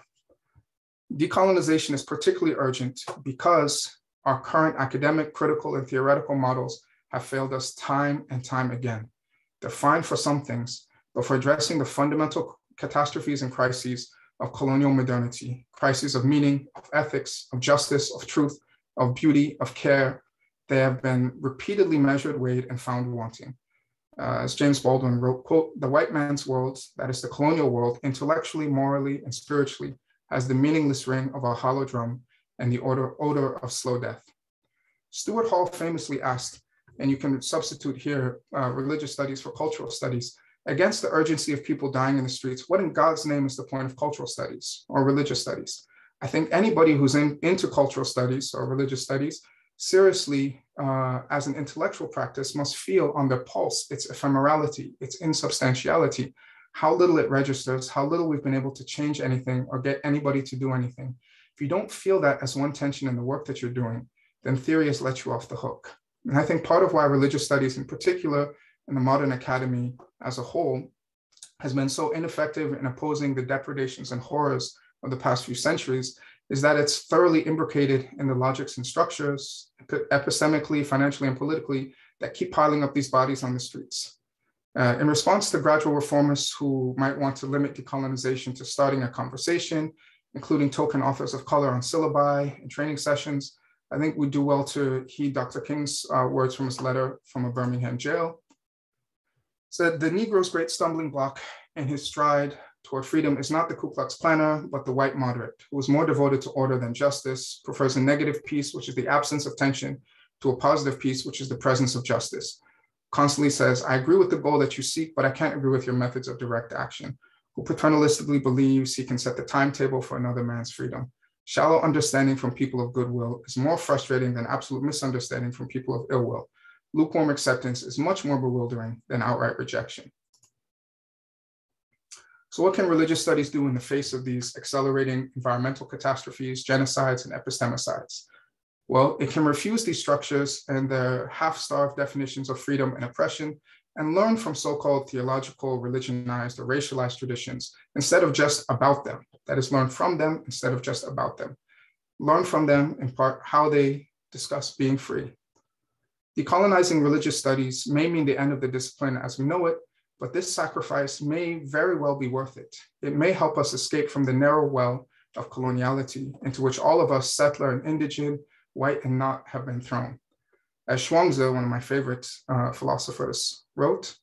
Decolonization is particularly urgent because our current academic, critical, and theoretical models have failed us time and time again. They're fine for some things, but for addressing the fundamental catastrophes and crises of colonial modernity, crises of meaning, of ethics, of justice, of truth, of beauty, of care, they have been repeatedly measured, weighed, and found wanting. As James Baldwin wrote, quote, the white man's world, that is the colonial world, intellectually, morally, and spiritually, has the meaningless ring of a hollow drum and the odor of slow death. Stuart Hall famously asked, and you can substitute here religious studies for cultural studies, against the urgency of people dying in the streets, what in God's name is the point of cultural studies or religious studies? I think anybody who's into cultural studies or religious studies seriously, as an intellectual practice, must feel on their pulse its ephemerality, its insubstantiality, how little it registers, how little we've been able to change anything or get anybody to do anything. If you don't feel that as one tension in the work that you're doing, then theory has let you off the hook. And I think part of why religious studies in particular, and the modern academy as a whole, has been so ineffective in opposing the depredations and horrors of the past few centuries is that it's thoroughly imbricated in the logics and structures, epistemically, financially, and politically, that keep piling up these bodies on the streets. In response to gradual reformers who might want to limit decolonization to starting a conversation, including token authors of color on syllabi and training sessions, I think we do well to heed Dr. King's words from his letter from a Birmingham jail. Said, the Negro's great stumbling block in his stride toward freedom is not the Ku Klux Klaner, but the white moderate, who is more devoted to order than justice, prefers a negative peace, which is the absence of tension, to a positive peace, which is the presence of justice. Constantly says, I agree with the goal that you seek, but I can't agree with your methods of direct action. Who paternalistically believes he can set the timetable for another man's freedom. Shallow understanding from people of goodwill is more frustrating than absolute misunderstanding from people of ill will. Lukewarm acceptance is much more bewildering than outright rejection. So what can religious studies do in the face of these accelerating environmental catastrophes, genocides, and epistemicides? Well, it can refuse these structures and their half-starved definitions of freedom and oppression and learn from so-called theological, religionized, or racialized traditions instead of just about them. That is, learn from them instead of just about them. Learn from them, in part, how they discuss being free. Decolonizing religious studies may mean the end of the discipline as we know it, but this sacrifice may very well be worth it. It may help us escape from the narrow well of coloniality into which all of us, settler and indigent, white and not, have been thrown. As Zhuangzi, one of my favorite philosophers, wrote,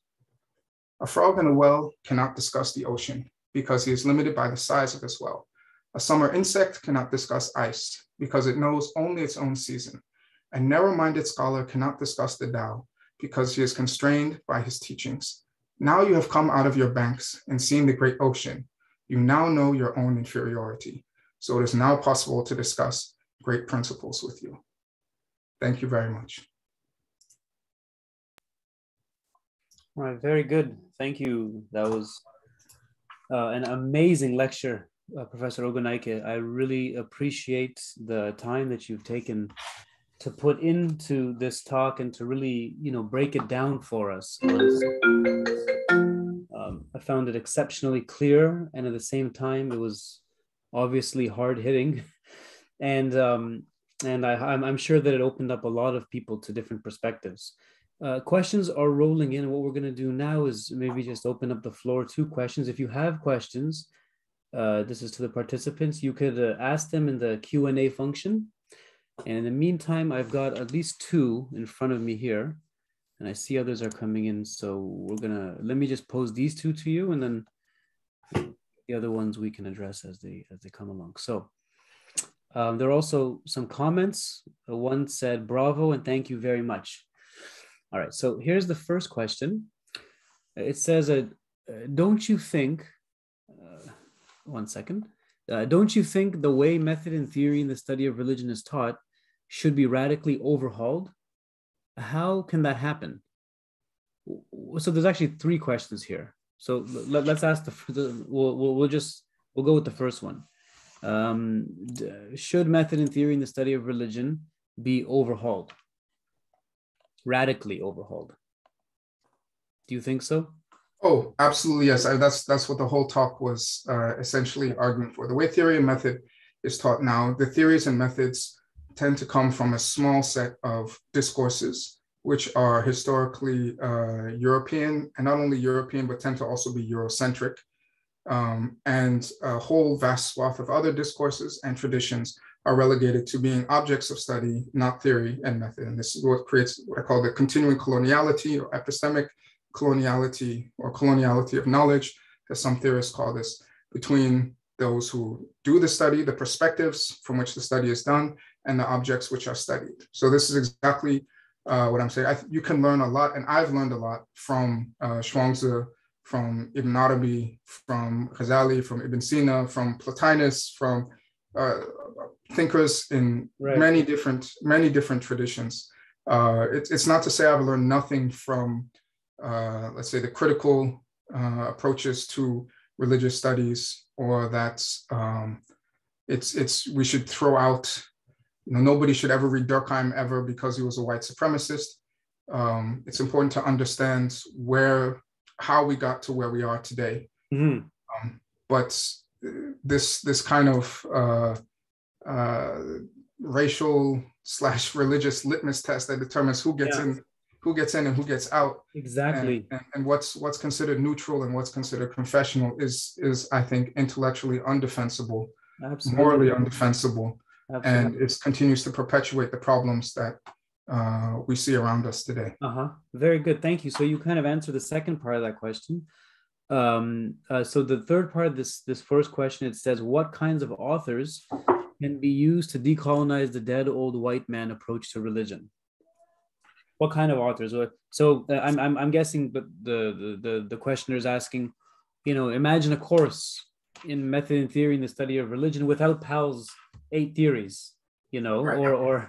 "A frog in a well cannot discuss the ocean because he is limited by the size of his well. A summer insect cannot discuss ice because it knows only its own season. A narrow-minded scholar cannot discuss the Tao because he is constrained by his teachings. Now you have come out of your banks and seen the great ocean. You now know your own inferiority. So it is now possible to discuss great principles with you." Thank you very much. All right, very good. Thank you. That was an amazing lecture, Professor Ogunnaike. I really appreciate the time that you've taken to put into this talk and to really, break it down for us. I found it exceptionally clear, and at the same time, it was obviously hard hitting, and I'm sure that it opened up a lot of people to different perspectives. Questions are rolling in. What we're going to do now is maybe just open up the floor to questions. If you have questions, this is to the participants, you could ask them in the Q&A function. And in the meantime, I've got at least two in front of me here, and I see others are coming in. So let me just pose these two to you, and then the other ones we can address as they come along. So there are also some comments. One said, "Bravo, and thank you very much." All right, so here's the first question. It says, don't you think, one second, don't you think the way method and theory in the study of religion is taught should be radically overhauled? How can that happen? So there's actually three questions here. So let's ask we'll go with the first one. Should method and theory in the study of religion be overhauled? Radically overhauled? Do you think so? Oh, absolutely, yes. That's what the whole talk was essentially arguing for. The way theory and method is taught now, the theories and methods tend to come from a small set of discourses, which are historically European, and not only European, but tend to also be Eurocentric. And a whole vast swath of other discourses and traditions are relegated to being objects of study, not theory and method. And this is what creates what I call the continuing coloniality or epistemic coloniality or coloniality of knowledge, as some theorists call this, between those who do the study, the perspectives from which the study is done, and the objects which are studied. So this is exactly what I'm saying. You can learn a lot, and I've learned a lot from Zhuangzi, from Ibn Arabi, from Ghazali, from Ibn Sina, from Plotinus, from thinkers in many different traditions. It's not to say I've learned nothing from, let's say, the critical approaches to religious studies, or that we should throw out, nobody should ever read Durkheim ever because he was a white supremacist. It's important to understand how we got to where we are today. Mm-hmm. But this kind of racial/religious litmus test that determines who gets in and who gets out, exactly, and what's considered neutral and what's considered confessional is I think intellectually undefensible, absolutely, morally undefensible, absolutely, and it continues to perpetuate the problems that we see around us today. Very good, thank you. So you kind of answered the second part of that question. So the third part of this first question, it says, what kinds of authors can be used to decolonize the dead old white man approach to religion? What kind of authors? So I'm guessing, but the questioner is asking, imagine a course in method and theory in the study of religion without Powell's 8 theories, right.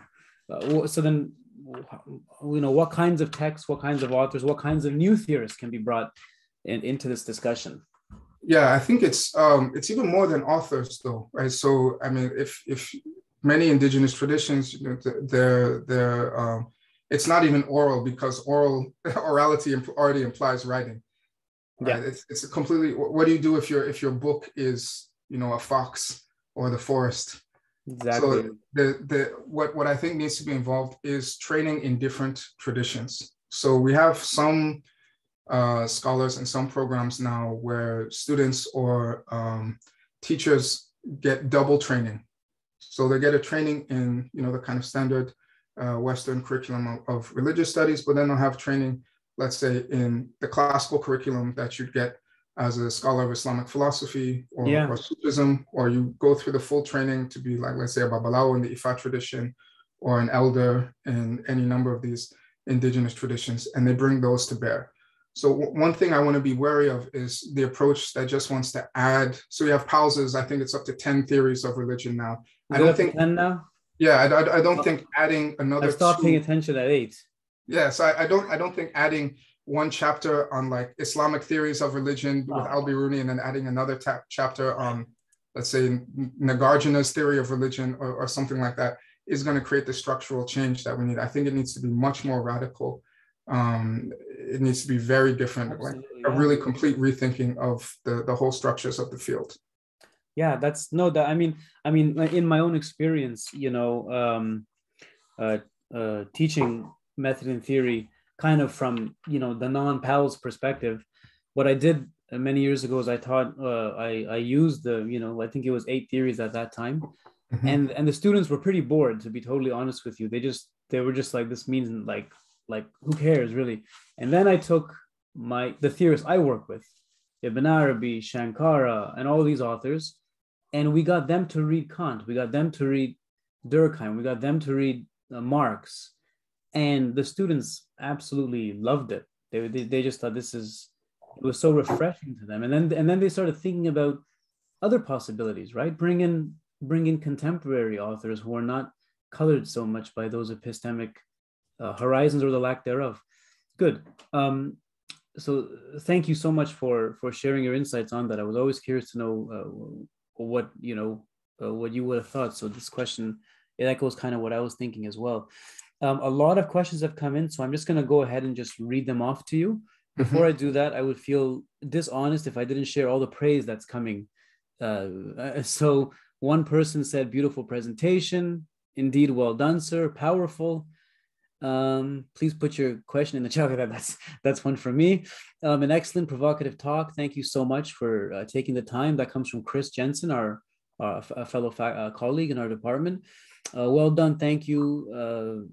So then, what kinds of texts, what kinds of authors, what kinds of new theorists can be brought into this discussion? Yeah, I think it's even more than authors, though, right? So, I mean, if many indigenous traditions, it's not even oral, because orality already implies writing. Right? Yeah. It's a completely, what do you do if your book is, you know, a fox or the forest? Exactly. So what I think needs to be involved is training in different traditions. So we have some scholars and some programs now where students or teachers get double training. So they get a training in, you know, the kind of standard Western curriculum of religious studies, but then they'll have training, let's say, in the classical curriculum that you'd get as a scholar of Islamic philosophy or Sufism, or you go through the full training to be like, let's say, a Babalawo in the Ifa tradition, or an elder in any number of these indigenous traditions, and they bring those to bear. So one thing I want to be wary of is the approach that just wants to add. So you have Powell's, I think it's up to 10 theories of religion now. I don't think 10 now. Yeah, I don't think adding another. I stopped paying attention at 8. Yeah, so I don't think adding one chapter on like Islamic theories of religion with Al-Biruni and then adding another chapter on, let's say, Nagarjuna's theory of religion or something like that is going to create the structural change that we need. I think it needs to be much more radical. It needs to be very different, absolutely, like a really complete rethinking of the whole structures of the field. Yeah, that's no, that I mean, in my own experience, you know, teaching method and theory kind of from, you know, the non-Powell's perspective, what I did many years ago is I taught, I used the, you know, I think it was 8 theories at that time. Mm-hmm. And the students were pretty bored, to be totally honest with you. They were just like, this means like who cares really? And then I took the theorists I work with, Ibn Arabi, Shankara, and all these authors, and we got them to read Kant, we got them to read Durkheim, we got them to read Marx, and the students absolutely loved it. They just thought it was so refreshing to them. And then they started thinking about other possibilities, right? Bring in contemporary authors who are not colored so much by those epistemic horizons or the lack thereof. Good. So thank you so much for sharing your insights on that. I was always curious to know what you would have thought. So this question, it echoes kind of what I was thinking as well. A lot of questions have come in, so I'm just going to go ahead and just read them off to you. Before I do that, I would feel dishonest if I didn't share all the praise that's coming. So one person said, beautiful presentation. Indeed, well done, sir. Powerful. Please put your question in the chat. That's one for me. An excellent provocative talk. Thank you so much for taking the time. That comes from Chris Jensen, our fellow colleague in our department. Well done. Thank you.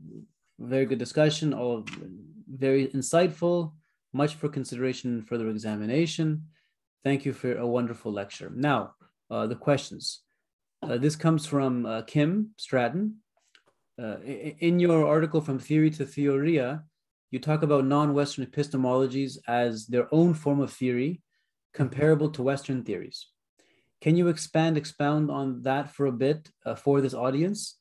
Very good discussion. All very insightful. Much for consideration and further examination. Thank you for a wonderful lecture. Now, the questions. This comes from Kim Stratton. In your article From Theory to Theoria, you talk about non-Western epistemologies as their own form of theory comparable to Western theories. Can you expound on that for a bit for this audience?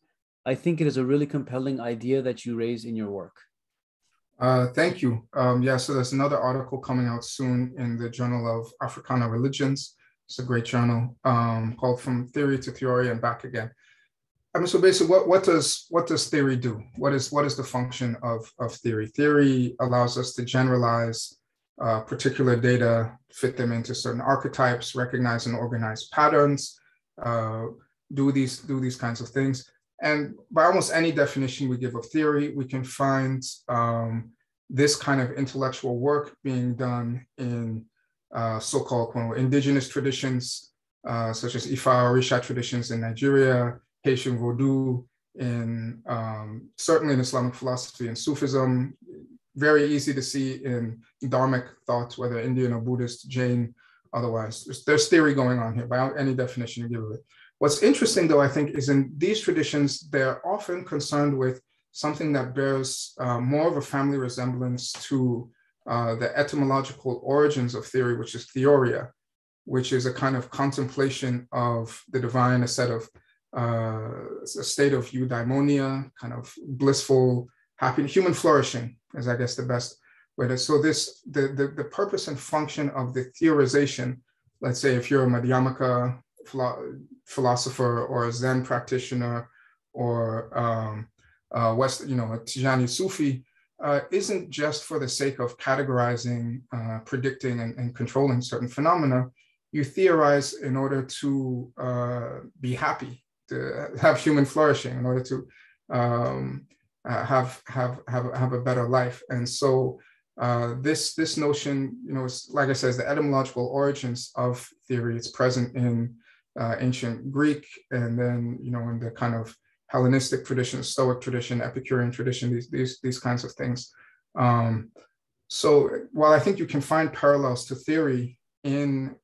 I think it is a really compelling idea that you raise in your work. Thank you. Yeah, so there's another article coming out soon in the Journal of Africana Religions. It's a great journal called From Theory to Theoria and Back Again. So basically, what does theory do? What is the function of theory? Theory allows us to generalize particular data, fit them into certain archetypes, recognize and organize patterns, do these kinds of things. And by almost any definition we give of theory, we can find this kind of intellectual work being done in so-called indigenous traditions, such as Ifa Orisha traditions in Nigeria, Haitian Vodou, in certainly in Islamic philosophy and Sufism, very easy to see in Dharmic thought, whether Indian or Buddhist, Jain, otherwise. There's theory going on here by any definition you give of it. What's interesting, though, I think, is in these traditions, they're often concerned with something that bears more of a family resemblance to the etymological origins of theory, which is theoria, which is a kind of contemplation of the divine, a state of eudaimonia, kind of blissful, happy, human flourishing, is I guess the best way to. So the purpose and function of the theorization, let's say if you're a Madhyamaka philosopher or a Zen practitioner or a Tijani Sufi, isn't just for the sake of categorizing, predicting, and controlling certain phenomena. You theorize in order to be happy, to have human flourishing, in order to have a better life. And so this notion, is, like I said, is the etymological origins of theory. It's present in ancient Greek, and then in the kind of Hellenistic tradition, Stoic tradition, Epicurean tradition, these kinds of things. So while I think you can find parallels to theory in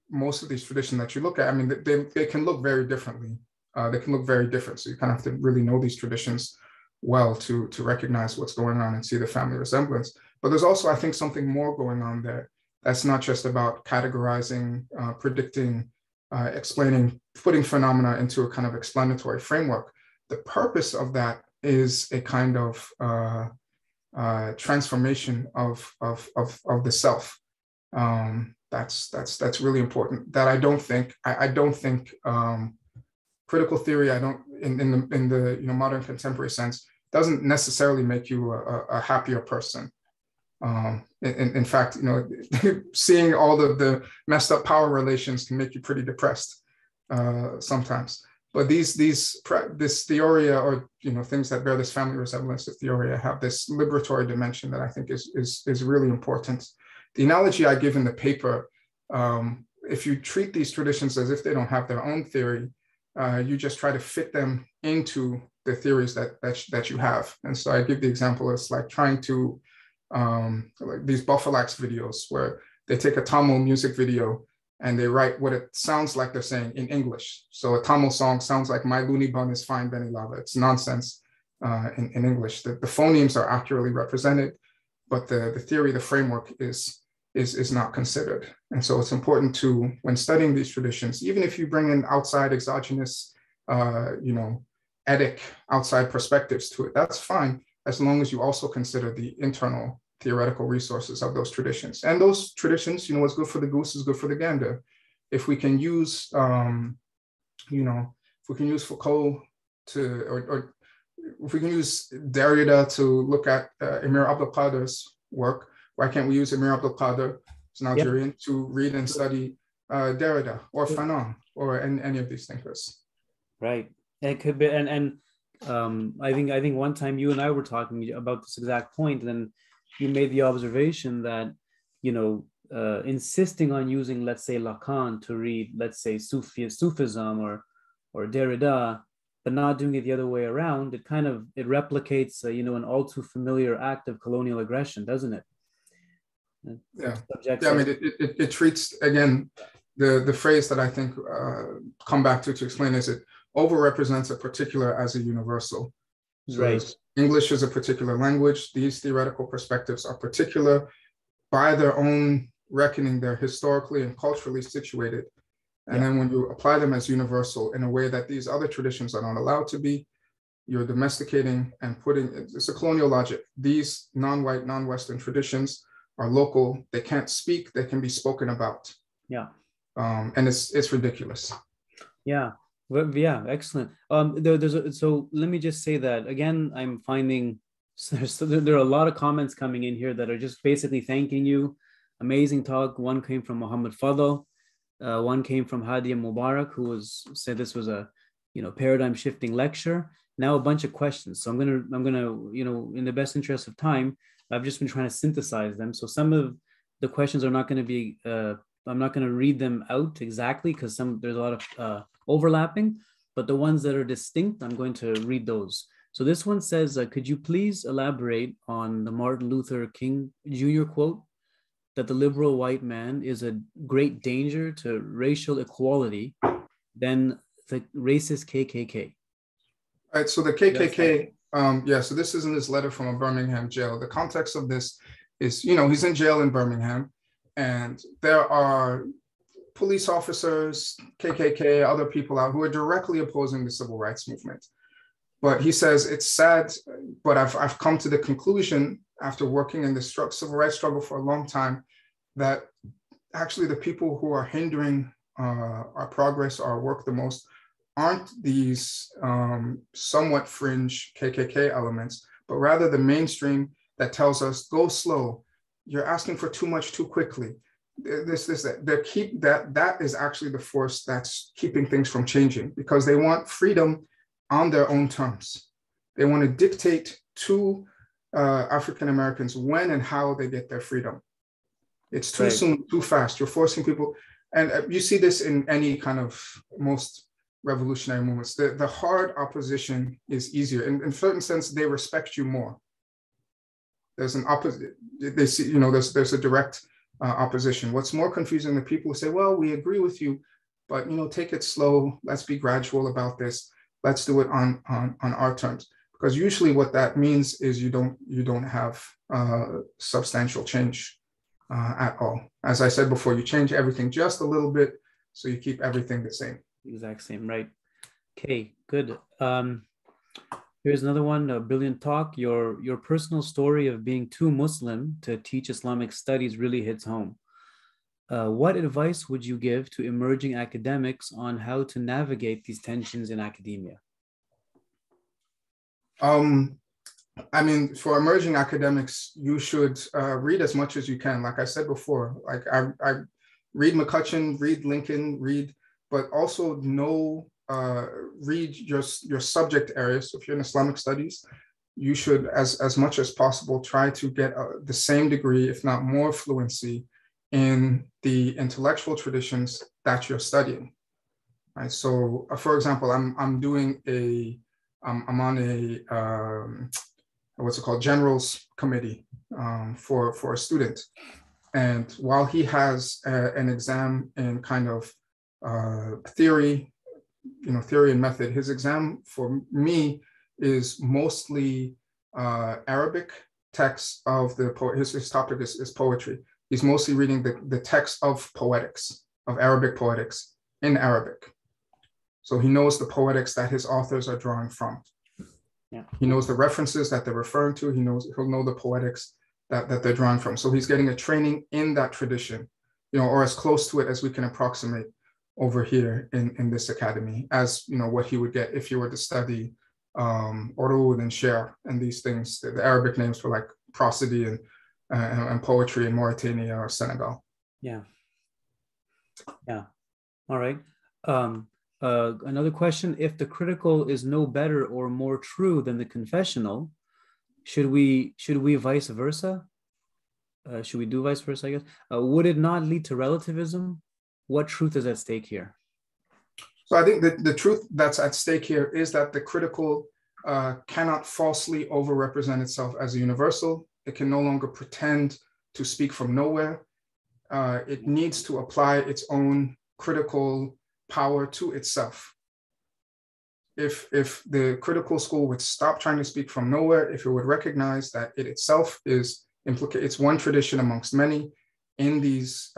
most of these traditions that you look at, I mean, they can look very differently. They can look very different. So you kind of have to really know these traditions well to recognize what's going on and see the family resemblance. But there's also, I think, something more going on there. That's not just about categorizing, predicting, explaining, putting phenomena into a kind of explanatory framework. The purpose of that is a kind of transformation of the self. That's really important. That I don't think critical theory, in the modern contemporary sense, doesn't necessarily make you a happier person. In fact, seeing all the messed up power relations can make you pretty depressed sometimes. But this theoria, or things that bear this family resemblance to theoria, have this liberatory dimension that I think is really important. The analogy I give in the paper, if you treat these traditions as if they don't have their own theory, you just try to fit them into the theories that you have. And so I give the example, it's like trying to like these Buffalax videos where they take a Tamil music video and they write what it sounds like they're saying in English. So a Tamil song sounds like "My loony bun is fine, Benny Lava." It's nonsense in English. The phonemes are accurately represented, but the theory, the framework is not considered. And so it's important to, when studying these traditions, even if you bring in outside exogenous, etic outside perspectives to it, that's fine, as long as you also consider the internal theoretical resources of those traditions. And those traditions, what's good for the goose is good for the gander. If we can use, if we can use Foucault or if we can use Derrida to look at Emir Abdelkader's work, why can't we use Emir Abdelkader, who's an Algerian, to read and study Derrida or Fanon or any of these thinkers? Right. It could be, and I think one time you and I were talking about this exact point, and then you made the observation that insisting on using, let's say, Lacan to read, let's say, Sufism or Derrida, but not doing it the other way around, it replicates an all too familiar act of colonial aggression, doesn't it? Yeah. I mean, it treats, again, the phrase that I think come back to explain is it overrepresents a particular as a universal. So right. English is a particular language. These theoretical perspectives are particular by their own reckoning. They're historically and culturally situated. And then when you apply them as universal in a way that these other traditions are not allowed to be, you're domesticating and it's a colonial logic. These non-white, non-Western traditions are local. They can't speak. They can be spoken about. Yeah. And it's ridiculous. Yeah. Well, yeah, excellent. So let me just say that again, I'm finding there are a lot of comments coming in here that are just basically thanking you. Amazing talk. One came from Muhammad Fadl. One came from Hadia Mubarak, who said this was a paradigm shifting lecture. Now a bunch of questions. So I'm gonna in the best interest of time, I've just been trying to synthesize them. So some of the questions are not going to be. I'm not going to read them out exactly because there's a lot of overlapping, but the ones that are distinct, I'm going to read those. So this one says, could you please elaborate on the Martin Luther King Jr. quote that the liberal white man is a great danger to racial equality than the racist KKK? All right, so the KKK, so this is in this letter from a Birmingham jail. The context of this is, he's in jail in Birmingham, and there are police officers, KKK, other people out who are directly opposing the civil rights movement. But he says, it's sad, but I've come to the conclusion after working in the civil rights struggle for a long time that actually the people who are hindering our progress, our work the most, aren't these somewhat fringe KKK elements, but rather the mainstream that tells us, go slow, you're asking for too much too quickly. That is actually the force that's keeping things from changing, because they want freedom on their own terms. They want to dictate to African Americans when and how they get their freedom. It's too soon, too fast. You're forcing people, and you see this in any kind of most revolutionary movements. The hard opposition is easier. In a certain sense, they respect you more. There's an opposite. They see, there's a direct opposition. What's more confusing, the people who say, well, we agree with you, but take it slow. Let's be gradual about this. Let's do it on our terms. Because usually what that means is you don't have substantial change at all. As I said before, you change everything just a little bit, so you keep everything the same. Exact same, right? Okay, good. Here's another one, a brilliant talk. Your personal story of being too Muslim to teach Islamic studies really hits home. What advice would you give to emerging academics on how to navigate these tensions in academia? For emerging academics, you should read as much as you can. Like I said before, like I read McCutcheon, read Lincoln, but also read your subject areas. So if you're in Islamic studies, you should, as much as possible, try to get the same degree, if not more fluency, in the intellectual traditions that you're studying. Right. So, for example, I'm on a what's it called, generals committee for a student, and while he has an exam in kind of theory and method, his exam for me is mostly Arabic texts of the poet. His topic is poetry. He's mostly reading the text of poetics, of Arabic poetics in Arabic. So he knows the poetics that his authors are drawing from. Yeah. He knows the references that they're referring to. He'll know the poetics that they're drawing from. So he's getting a training in that tradition, or as close to it as we can approximate over here in this academy, as what he would get if he were to study Urud and Sher and these things, the Arabic names for like prosody and poetry in Mauritania or Senegal. Yeah. All right. Another question: if the critical is no better or more true than the confessional, should we vice versa? Should we do vice versa, I guess? Would it not lead to relativism? What truth is at stake here? So I think that the truth that's at stake here is that the critical cannot falsely overrepresent itself as a universal. It can no longer pretend to speak from nowhere. It needs to apply its own critical power to itself. If the critical school would stop trying to speak from nowhere, if it would recognize that it itself is it's one tradition amongst many in these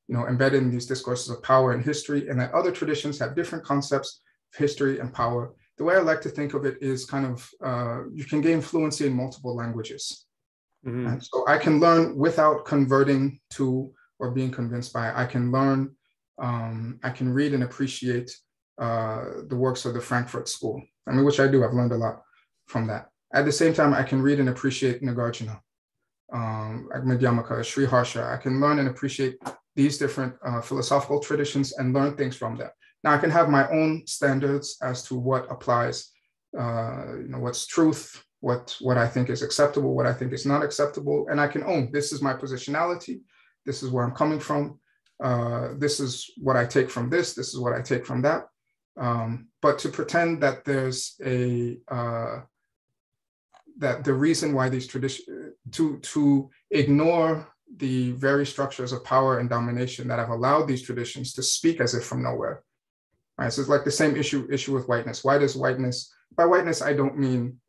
embedded in these discourses of power and history, and that other traditions have different concepts of history and power. The way I like to think of it is kind of you can gain fluency in multiple languages. Mm-hmm. And so I can learn without converting to or being convinced by. I can learn. I can read and appreciate the works of the Frankfurt School. Which I do. I've learned a lot from that. At the same time, I can read and appreciate Nagarjuna, Madhyamaka, Sri Harsha. I can learn and appreciate these different philosophical traditions and learn things from them. Now, I can have my own standards as to what applies, what's truth, what I think is acceptable, what I think is not acceptable, and I can own this is my positionality, this is where I'm coming from, this is what I take from this is what I take from that. But to pretend that there's that the reason why these traditions, to ignore the very structures of power and domination that have allowed these traditions to speak as if from nowhere. Right? So it's like the same issue with whiteness. Why does whiteness, by whiteness, I don't mean,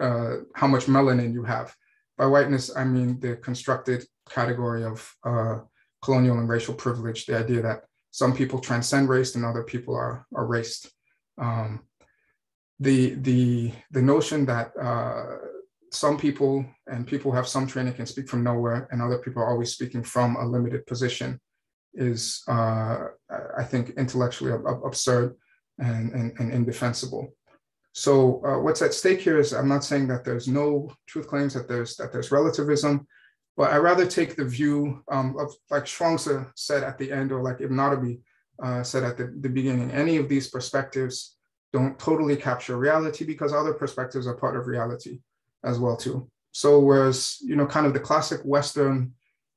how much melanin you have. By whiteness, I mean the constructed category of colonial and racial privilege, the idea that some people transcend race and other people are raced. The notion that some people have some training can speak from nowhere and other people are always speaking from a limited position is, I think, intellectually absurd and indefensible. So what's at stake here is, I'm not saying that there's no truth claims, that there's relativism, but I rather take the view of, like Schwangse said at the end, or like Ibn Arabi said at the beginning, any of these perspectives don't totally capture reality, because other perspectives are part of reality as well too. So whereas, kind of the classic Western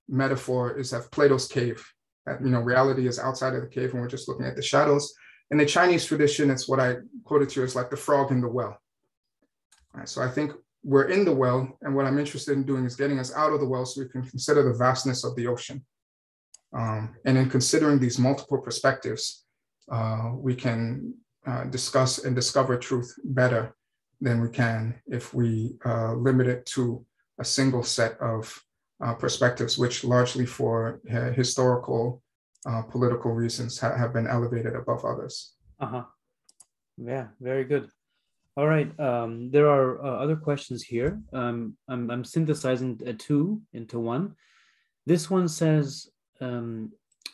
metaphor is of Plato's cave, that, reality is outside of the cave and we're just looking at the shadows. In the Chinese tradition, it's what I quoted to you as like the frog in the well. All right, so I think we're in the well, and what I'm interested in doing is getting us out of the well so we can consider the vastness of the ocean. And in considering these multiple perspectives, we can discuss and discover truth better than we can if we limit it to a single set of perspectives, which largely for historical, political reasons have been elevated above others. Yeah, very good. All right, there are other questions here. I'm synthesizing two into one. This one says,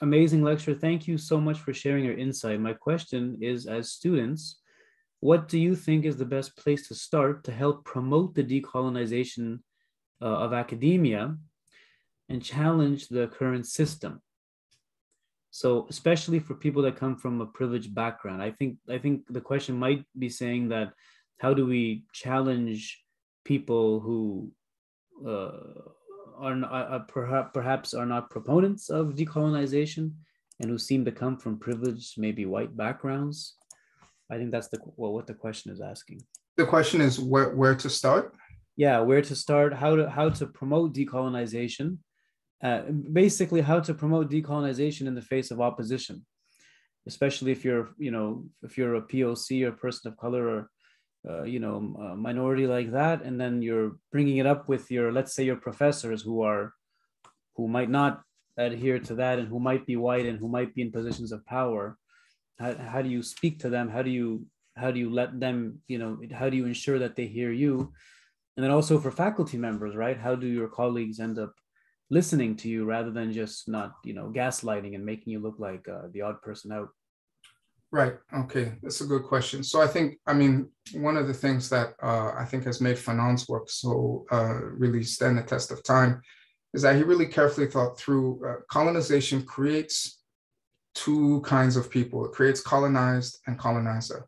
amazing lecture. Thank you so much for sharing your insight. My question is, as students, what do you think is the best place to start to help promote the decolonization of academia and challenge the current system? So especially for people that come from a privileged background, I think the question might be saying that, how do we challenge people who perhaps are not proponents of decolonization and who seem to come from privileged, maybe white backgrounds? I think that's what the question is asking. The question is where to start? Yeah, where to start, how to promote decolonization. Basically, how to promote decolonization in the face of opposition, especially if you're a POC or person of color, or a minority like that, and then you're bringing it up with let's say your professors who might not adhere to that, and who might be white and who might be in positions of power. How do you speak to them? How do you let them, how do you ensure that they hear you? And then also for faculty members, right? How do your colleagues end up listening to you rather than just not, gaslighting and making you look like the odd person out? Right. Okay. That's a good question. So one of the things that I think has made Fanon's work so really stand the test of time is that he really carefully thought through colonization creates two kinds of people. It creates colonized and colonizer.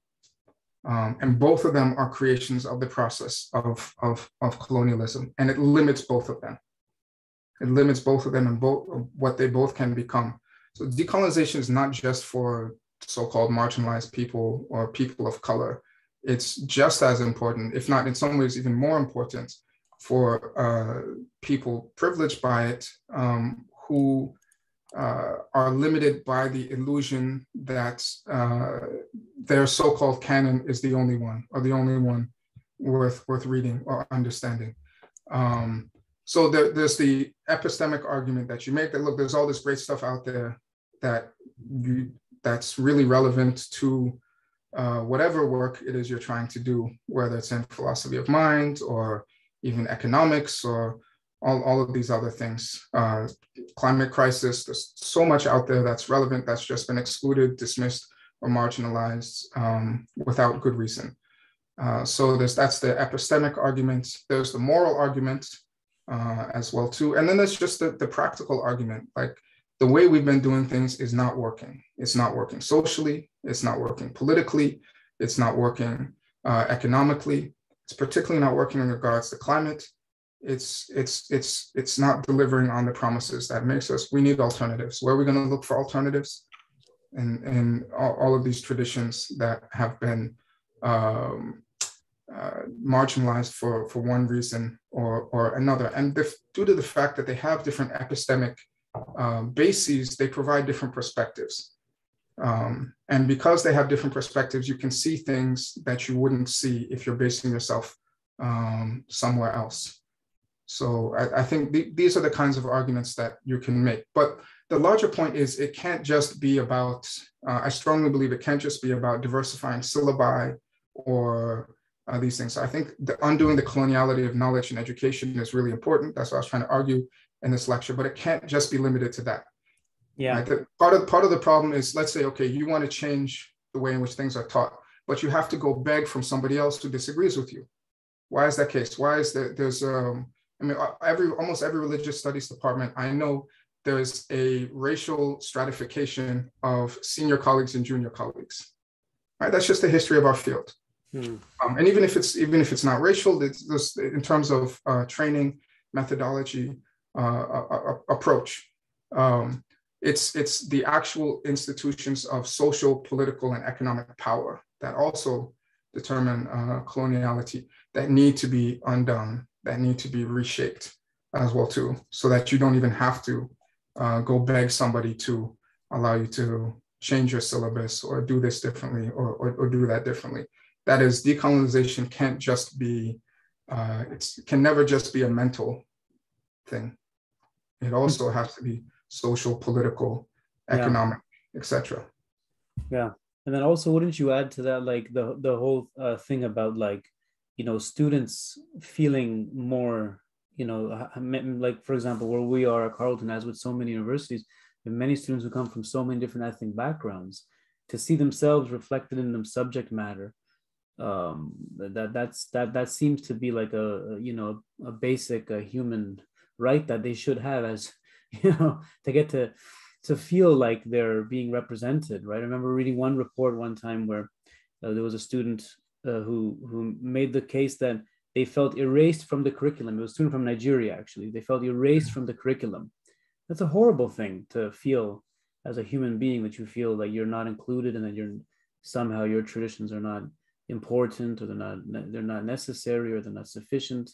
And both of them are creations of the process of colonialism, and it limits both of them. It limits both of them and what they both can become. So decolonization is not just for so-called marginalized people or people of color. It's just as important, if not in some ways even more important, for people privileged by it, who are limited by the illusion that their so-called canon is the only one, or the only one worth reading or understanding. So there's the epistemic argument that you make that, look, there's all this great stuff out there that's really relevant to whatever work it is you're trying to do, whether it's in philosophy of mind or even economics or all of these other things. Climate crisis, there's so much out there that's relevant that's just been excluded, dismissed, or marginalized without good reason. So that's the epistemic argument. There's the moral argument as well too. And then there's just the practical argument, like the way we've been doing things is not working. It's not working socially, it's not working politically, it's not working economically. It's particularly not working in regards to climate. It's not delivering on the promises that makes us. We need alternatives. Where are we going to look for alternatives? And all of these traditions that have been marginalized for one reason or another. And due to the fact that they have different epistemic bases, they provide different perspectives. And because they have different perspectives, you can see things that you wouldn't see if you're basing yourself somewhere else. So I think these are the kinds of arguments that you can make. But the larger point is, it can't just be about, I strongly believe it can't just be about diversifying syllabi or these things. So I think undoing the coloniality of knowledge and education is really important. That's what I was trying to argue in this lecture, but it can't just be limited to that. Yeah. Right? Part of the problem is, let's say, okay, you want to change the way in which things are taught. but you have to go beg from somebody else who disagrees with you. Why is that case? Why is there, there's, I mean, almost every religious studies department, I know there's a racial stratification of senior colleagues and junior colleagues, right? That's just the history of our field. And even if it's not racial, it's just in terms of training, methodology, approach. It's the actual institutions of social, political, and economic power that also determine coloniality that need to be undone, that need to be reshaped as well too, so that you don't even have to go beg somebody to allow you to change your syllabus or do this differently or do that differently. That is, decolonization can't just be, it can never just be a mental thing. It also has to be social, political, economic, etc. Yeah. And then also, wouldn't you add to that, like the whole thing about, like, you know, students feeling more, you know, like, for example, where we are at Carleton, as with so many universities, there are many students who come from so many different ethnic backgrounds, to see themselves reflected in the subject matter. That seems to be like a basic human right that they should have, as you know, to get to feel like they're being represented, right? I remember reading one report one time where there was a student who made the case that they felt erased from the curriculum. It was a student from Nigeria, actually. They felt erased from the curriculum. That's a horrible thing to feel as a human being, that you feel like you're not included and that somehow your traditions are not important, or they're not necessary, or they're not sufficient.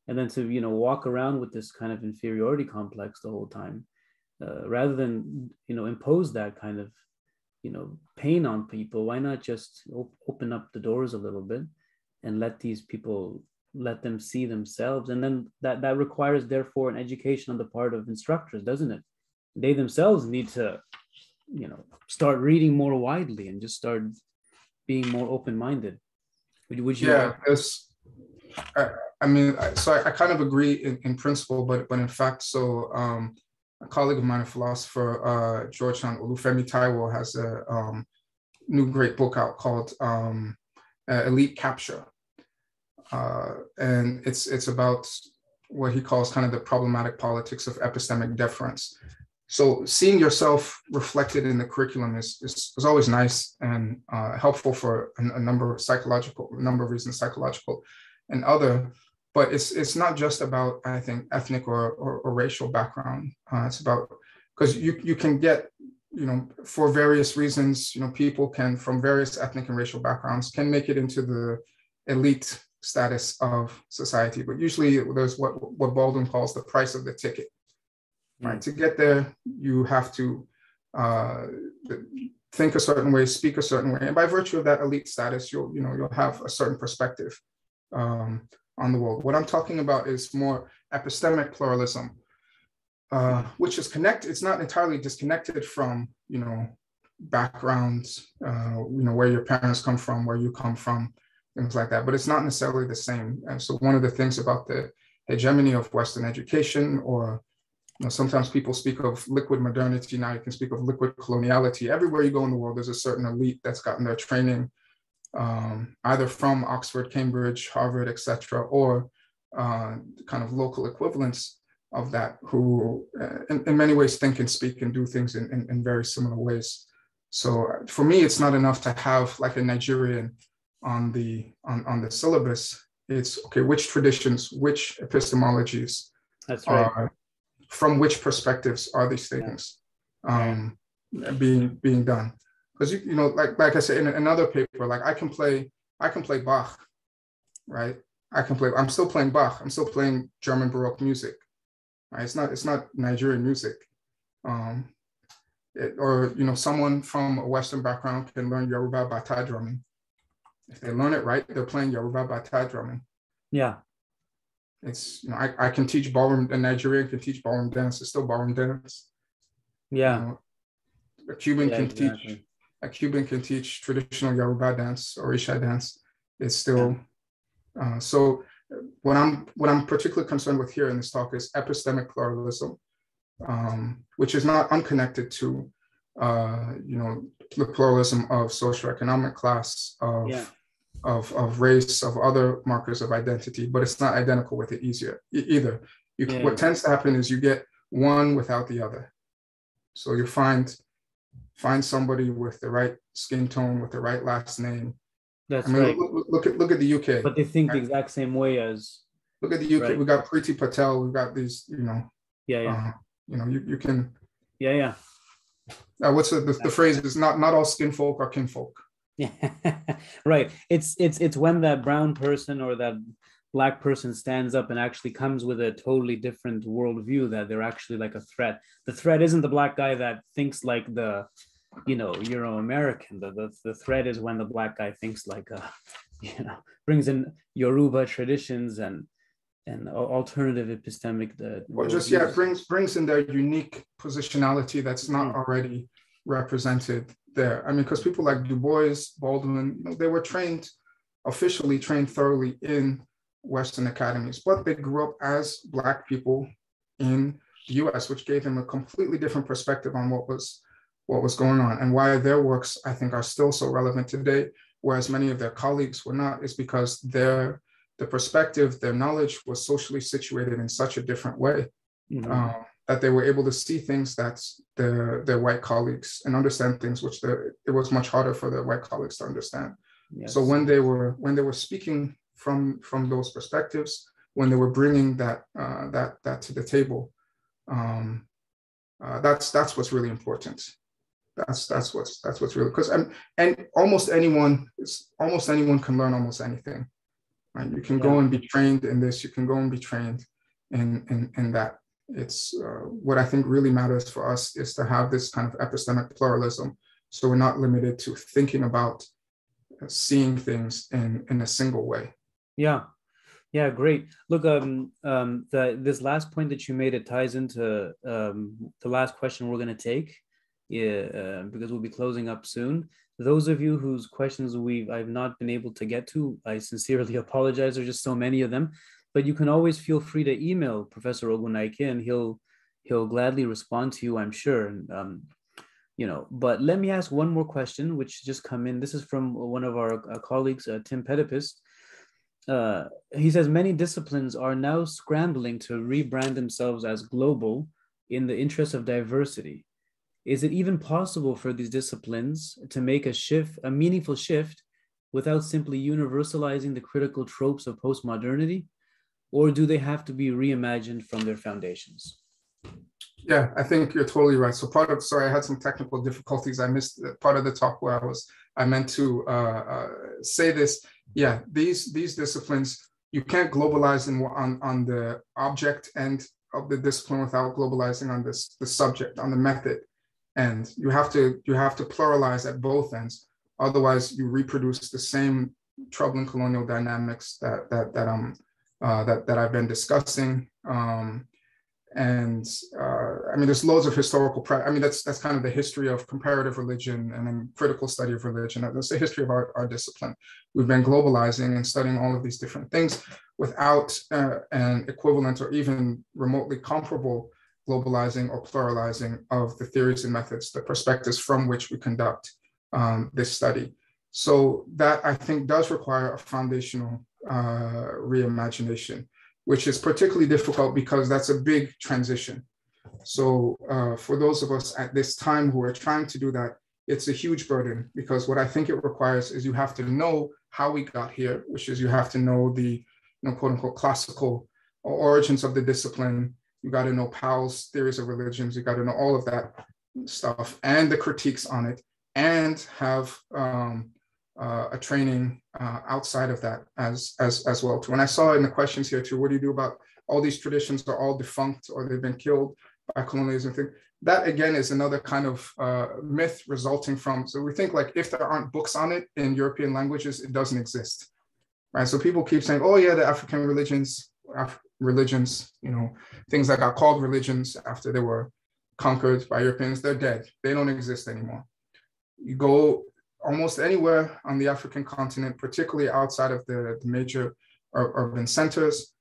And then to, you know, walk around with this kind of inferiority complex the whole time, rather than, you know, impose that kind of, you know, pain on people. Why not just open up the doors a little bit and let these people, let them see themselves? And then that requires, therefore, an education on the part of instructors, doesn't it? They themselves need to, you know, start reading more widely and just start being more open-minded. Would you? Yeah, I mean, so I kind of agree in principle, but in fact, so a colleague of mine, a philosopher, Georgetown, Olufemi Taiwo, has a new great book out called Elite Capture. And it's about what he calls kind of the problematic politics of epistemic deference. So seeing yourself reflected in the curriculum is always nice and helpful for a number of reasons, psychological and other. But it's not just about, I think, ethnic or racial background. It's about, because you can get, you know, for various reasons, you know, people can, from various ethnic and racial backgrounds, can make it into the elite status of society. But usually there's what Baldwin calls the price of the ticket. Right. To get there, you have to think a certain way, speak a certain way, and by virtue of that elite status, you'll have a certain perspective on the world. What I'm talking about is more epistemic pluralism, which is connected. It's not entirely disconnected from, you know, backgrounds, you know, where your parents come from, where you come from, things like that. But it's not necessarily the same. And so one of the things about the hegemony of Western education, or, you know, sometimes people speak of liquid modernity. Now you can speak of liquid coloniality. Everywhere you go in the world, there's a certain elite that's gotten their training either from Oxford, Cambridge, Harvard, etc., or kind of local equivalents of that, who in many ways think and speak and do things in very similar ways. So for me, it's not enough to have like a Nigerian on the syllabus. It's okay, which traditions, which epistemologies, that's right, from which perspectives are these things being done? Because you know, like I said in another paper, like I can play Bach, right? I'm still playing Bach. I'm still playing German Baroque music. Right? It's not Nigerian music. Or, you know, someone from a Western background can learn Yoruba bata drumming. If they learn it right, they're playing Yoruba bata drumming. Yeah. It's, you know, I can teach ballroom, a Nigerian can teach ballroom dance. It's still ballroom dance. Yeah. You know, a Cuban can teach traditional Yoruba dance or Orisha dance. It's still so. What I'm particularly concerned with here in this talk is epistemic pluralism, which is not unconnected to the pluralism of socioeconomic class, of race, of other markers of identity, but it's not identical with it either. What tends to happen is you get one without the other. So you find somebody with the right skin tone, with the right last name. That's right. Look at the UK. But they think right? the exact same way as. Look at the UK. Right. We got Priti Patel. We've got these. You can. Yeah. What's the phrase is not all skin folk are kinfolk. Yeah, right. It's when that brown person or that Black person stands up and actually comes with a totally different worldview that they're actually like a threat. The threat isn't the Black guy that thinks like the, Euro-American. The threat is when the Black guy thinks like, brings in Yoruba traditions and alternative epistemic. Brings in their unique positionality that's not already represented there. I mean, because people like Du Bois, Baldwin, they were officially trained thoroughly in Western academies, but they grew up as Black people in the US, which gave them a completely different perspective on what was going on, and why their works, I think, are still so relevant today, whereas many of their colleagues were not, is because the perspective, their knowledge was socially situated in such a different way, that they were able to see things that their white colleagues, and understand things which it was much harder for their white colleagues to understand. Yes. So when they were speaking from those perspectives, when they were bringing that to the table, that's what's really important. That's what's really, because and almost anyone can learn almost anything. Right? You can go and be trained in this. You can go and be trained in that. It's what I think really matters for us is to have this kind of epistemic pluralism. So we're not limited to thinking about seeing things in a single way. Yeah, great. Look, this last point that you made, it ties into the last question we're going to take, because we'll be closing up soon. Those of you whose questions I've not been able to get to, I sincerely apologize. There's just so many of them. But you can always feel free to email Professor Ogunnaike, and he'll gladly respond to you, I'm sure. But let me ask one more question, which just come in. This is from one of our colleagues, Tim Pedipist. He says, many disciplines are now scrambling to rebrand themselves as global in the interest of diversity. Is it even possible for these disciplines to make a meaningful shift without simply universalizing the critical tropes of postmodernity? Or do they have to be reimagined from their foundations? Yeah, I think you're totally right. So sorry, I had some technical difficulties. I missed part of the talk where I meant to say this. Yeah, these disciplines, you can't globalize on the object end of the discipline without globalizing on the subject, on the method. And you have to pluralize at both ends. Otherwise, you reproduce the same troubling colonial dynamics that I've been discussing. I mean, there's loads of historical that's kind of the history of comparative religion and then critical study of religion. That's the history of our discipline. We've been globalizing and studying all of these different things without an equivalent or even remotely comparable globalizing or pluralizing of the theories and methods, the perspectives from which we conduct this study. So that, I think, does require a foundational reimagination, which is particularly difficult because that's a big transition. So for those of us at this time who are trying to do that, it's a huge burden, because what I think it requires is you have to know how we got here, which is you have to know the quote unquote classical origins of the discipline. You got to know Powell's theories of religions. You got to know all of that stuff and the critiques on it, and have a training outside of that as well too. And I saw in the questions here too, what do you do about all these traditions are all defunct or they've been killed by colonialism thing? That again is another kind of myth resulting from, so we think like if there aren't books on it in European languages, it doesn't exist, right? So people keep saying, oh yeah, the African religions, things that got called religions after they were conquered by Europeans, they're dead. They don't exist anymore. You go almost anywhere on the African continent, particularly outside of the major urban centers,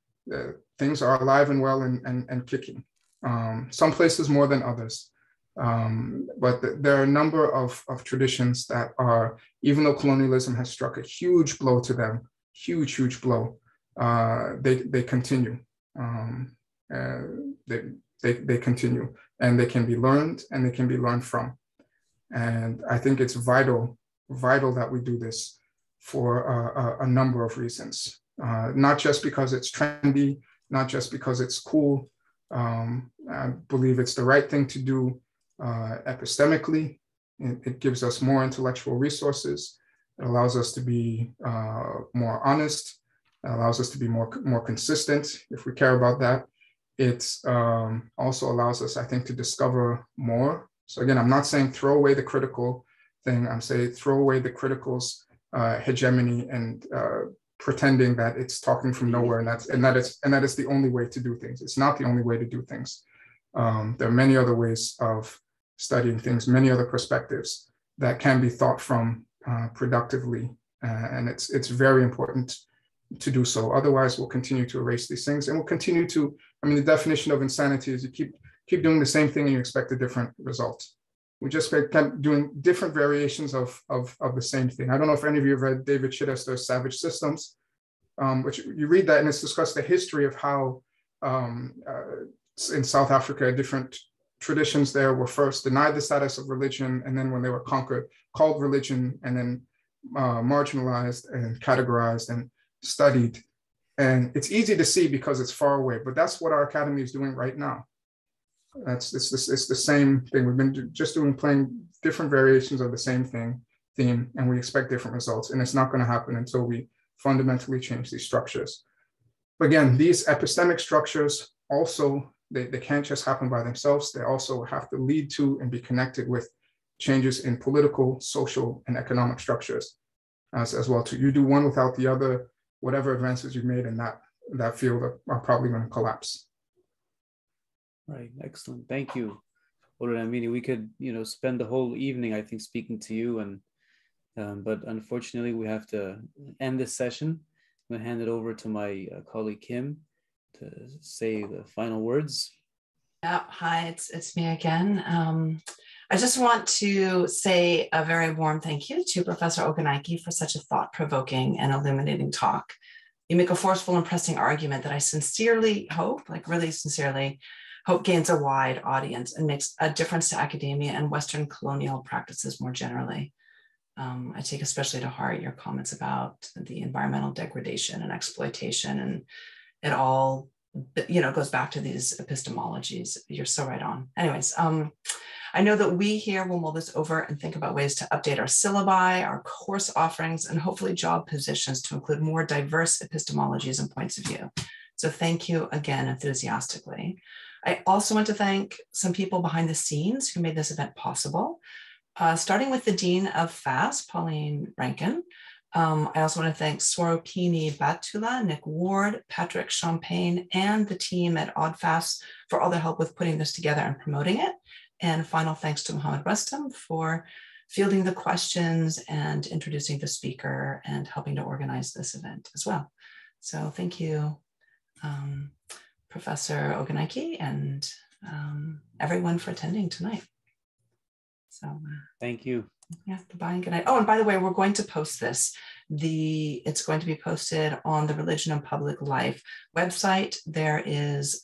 things are alive and well and kicking. Some places more than others. But there are a number of traditions that are, even though colonialism has struck a huge blow to them, huge blow, they continue. They continue, and they can be learned, and they can be learned from. And I think it's vital that we do this for a number of reasons, not just because it's trendy, not just because it's cool. I believe it's the right thing to do epistemically. It gives us more intellectual resources. It allows us to be more honest. It allows us to be more consistent if we care about that. It also allows us, I think, to discover more. So again, I'm not saying throw away the critical thing. I'm saying throw away the critical's hegemony and pretending that it's talking from nowhere, and that is the only way to do things. It's not the only way to do things. There are many other ways of studying things, many other perspectives that can be thought from productively, and it's very important to do so. Otherwise, we'll continue to erase these things, and we'll continue to. I mean, the definition of insanity is you keep doing the same thing and you expect a different result. We just kept doing different variations of the same thing. I don't know if any of you have read David Chittister's Savage Systems, which you read that and it's discussed the history of how in South Africa, different traditions there were first denied the status of religion, and then when they were conquered, called religion, and then marginalized and categorized and studied. And it's easy to see because it's far away, but that's what our academy is doing right now. It's the same thing. We've been playing different variations of the same theme, and we expect different results. And it's not going to happen until we fundamentally change these structures. But again, these epistemic structures also, they can't just happen by themselves. They also have to lead to and be connected with changes in political, social, and economic structures as well too. You do one without the other, whatever advances you've made in that field are probably going to collapse. Right, excellent. Thank you, Oludamini. We could, spend the whole evening, I think, speaking to you, and but unfortunately, we have to end this session. I'm going to hand it over to my colleague Kim to say the final words. Yeah, hi, it's me again. I just want to say a very warm thank you to Professor Ogunnaike for such a thought-provoking and illuminating talk. You make a forceful and pressing argument that I sincerely hope, really sincerely, hope gains a wide audience and makes a difference to academia and Western colonial practices more generally. I take especially to heart your comments about the environmental degradation and exploitation, and it all, goes back to these epistemologies. You're so right on. Anyways, I know that we here will mull this over and think about ways to update our syllabi, our course offerings, and hopefully job positions to include more diverse epistemologies and points of view. So thank you again, enthusiastically. I also want to thank some people behind the scenes who made this event possible, starting with the Dean of FAS, Pauline Rankin. I also want to thank Swaropini Batula, Nick Ward, Patrick Champagne, and the team at OddFAS for all their help with putting this together and promoting it. And final thanks to Mohammed Rustam for fielding the questions and introducing the speaker and helping to organize this event as well. So thank you, Professor Ogunnaike, and everyone for attending tonight. So thank you. Yeah, goodbye and good night. Oh, and by the way, we're going to post this. It's going to be posted on the Religion and Public Life website. There is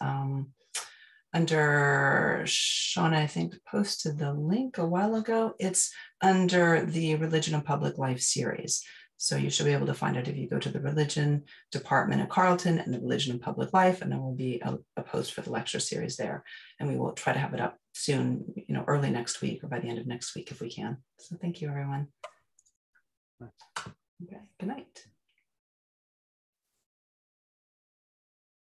under Shauna, I think, posted the link a while ago. It's under the Religion and Public Life series. So you should be able to find it if you go to the Religion Department at Carleton and the Religion and Public Life, and there will be a post for the lecture series there. And we will try to have it up soon, early next week or by the end of next week if we can. So thank you, everyone. Okay, good night.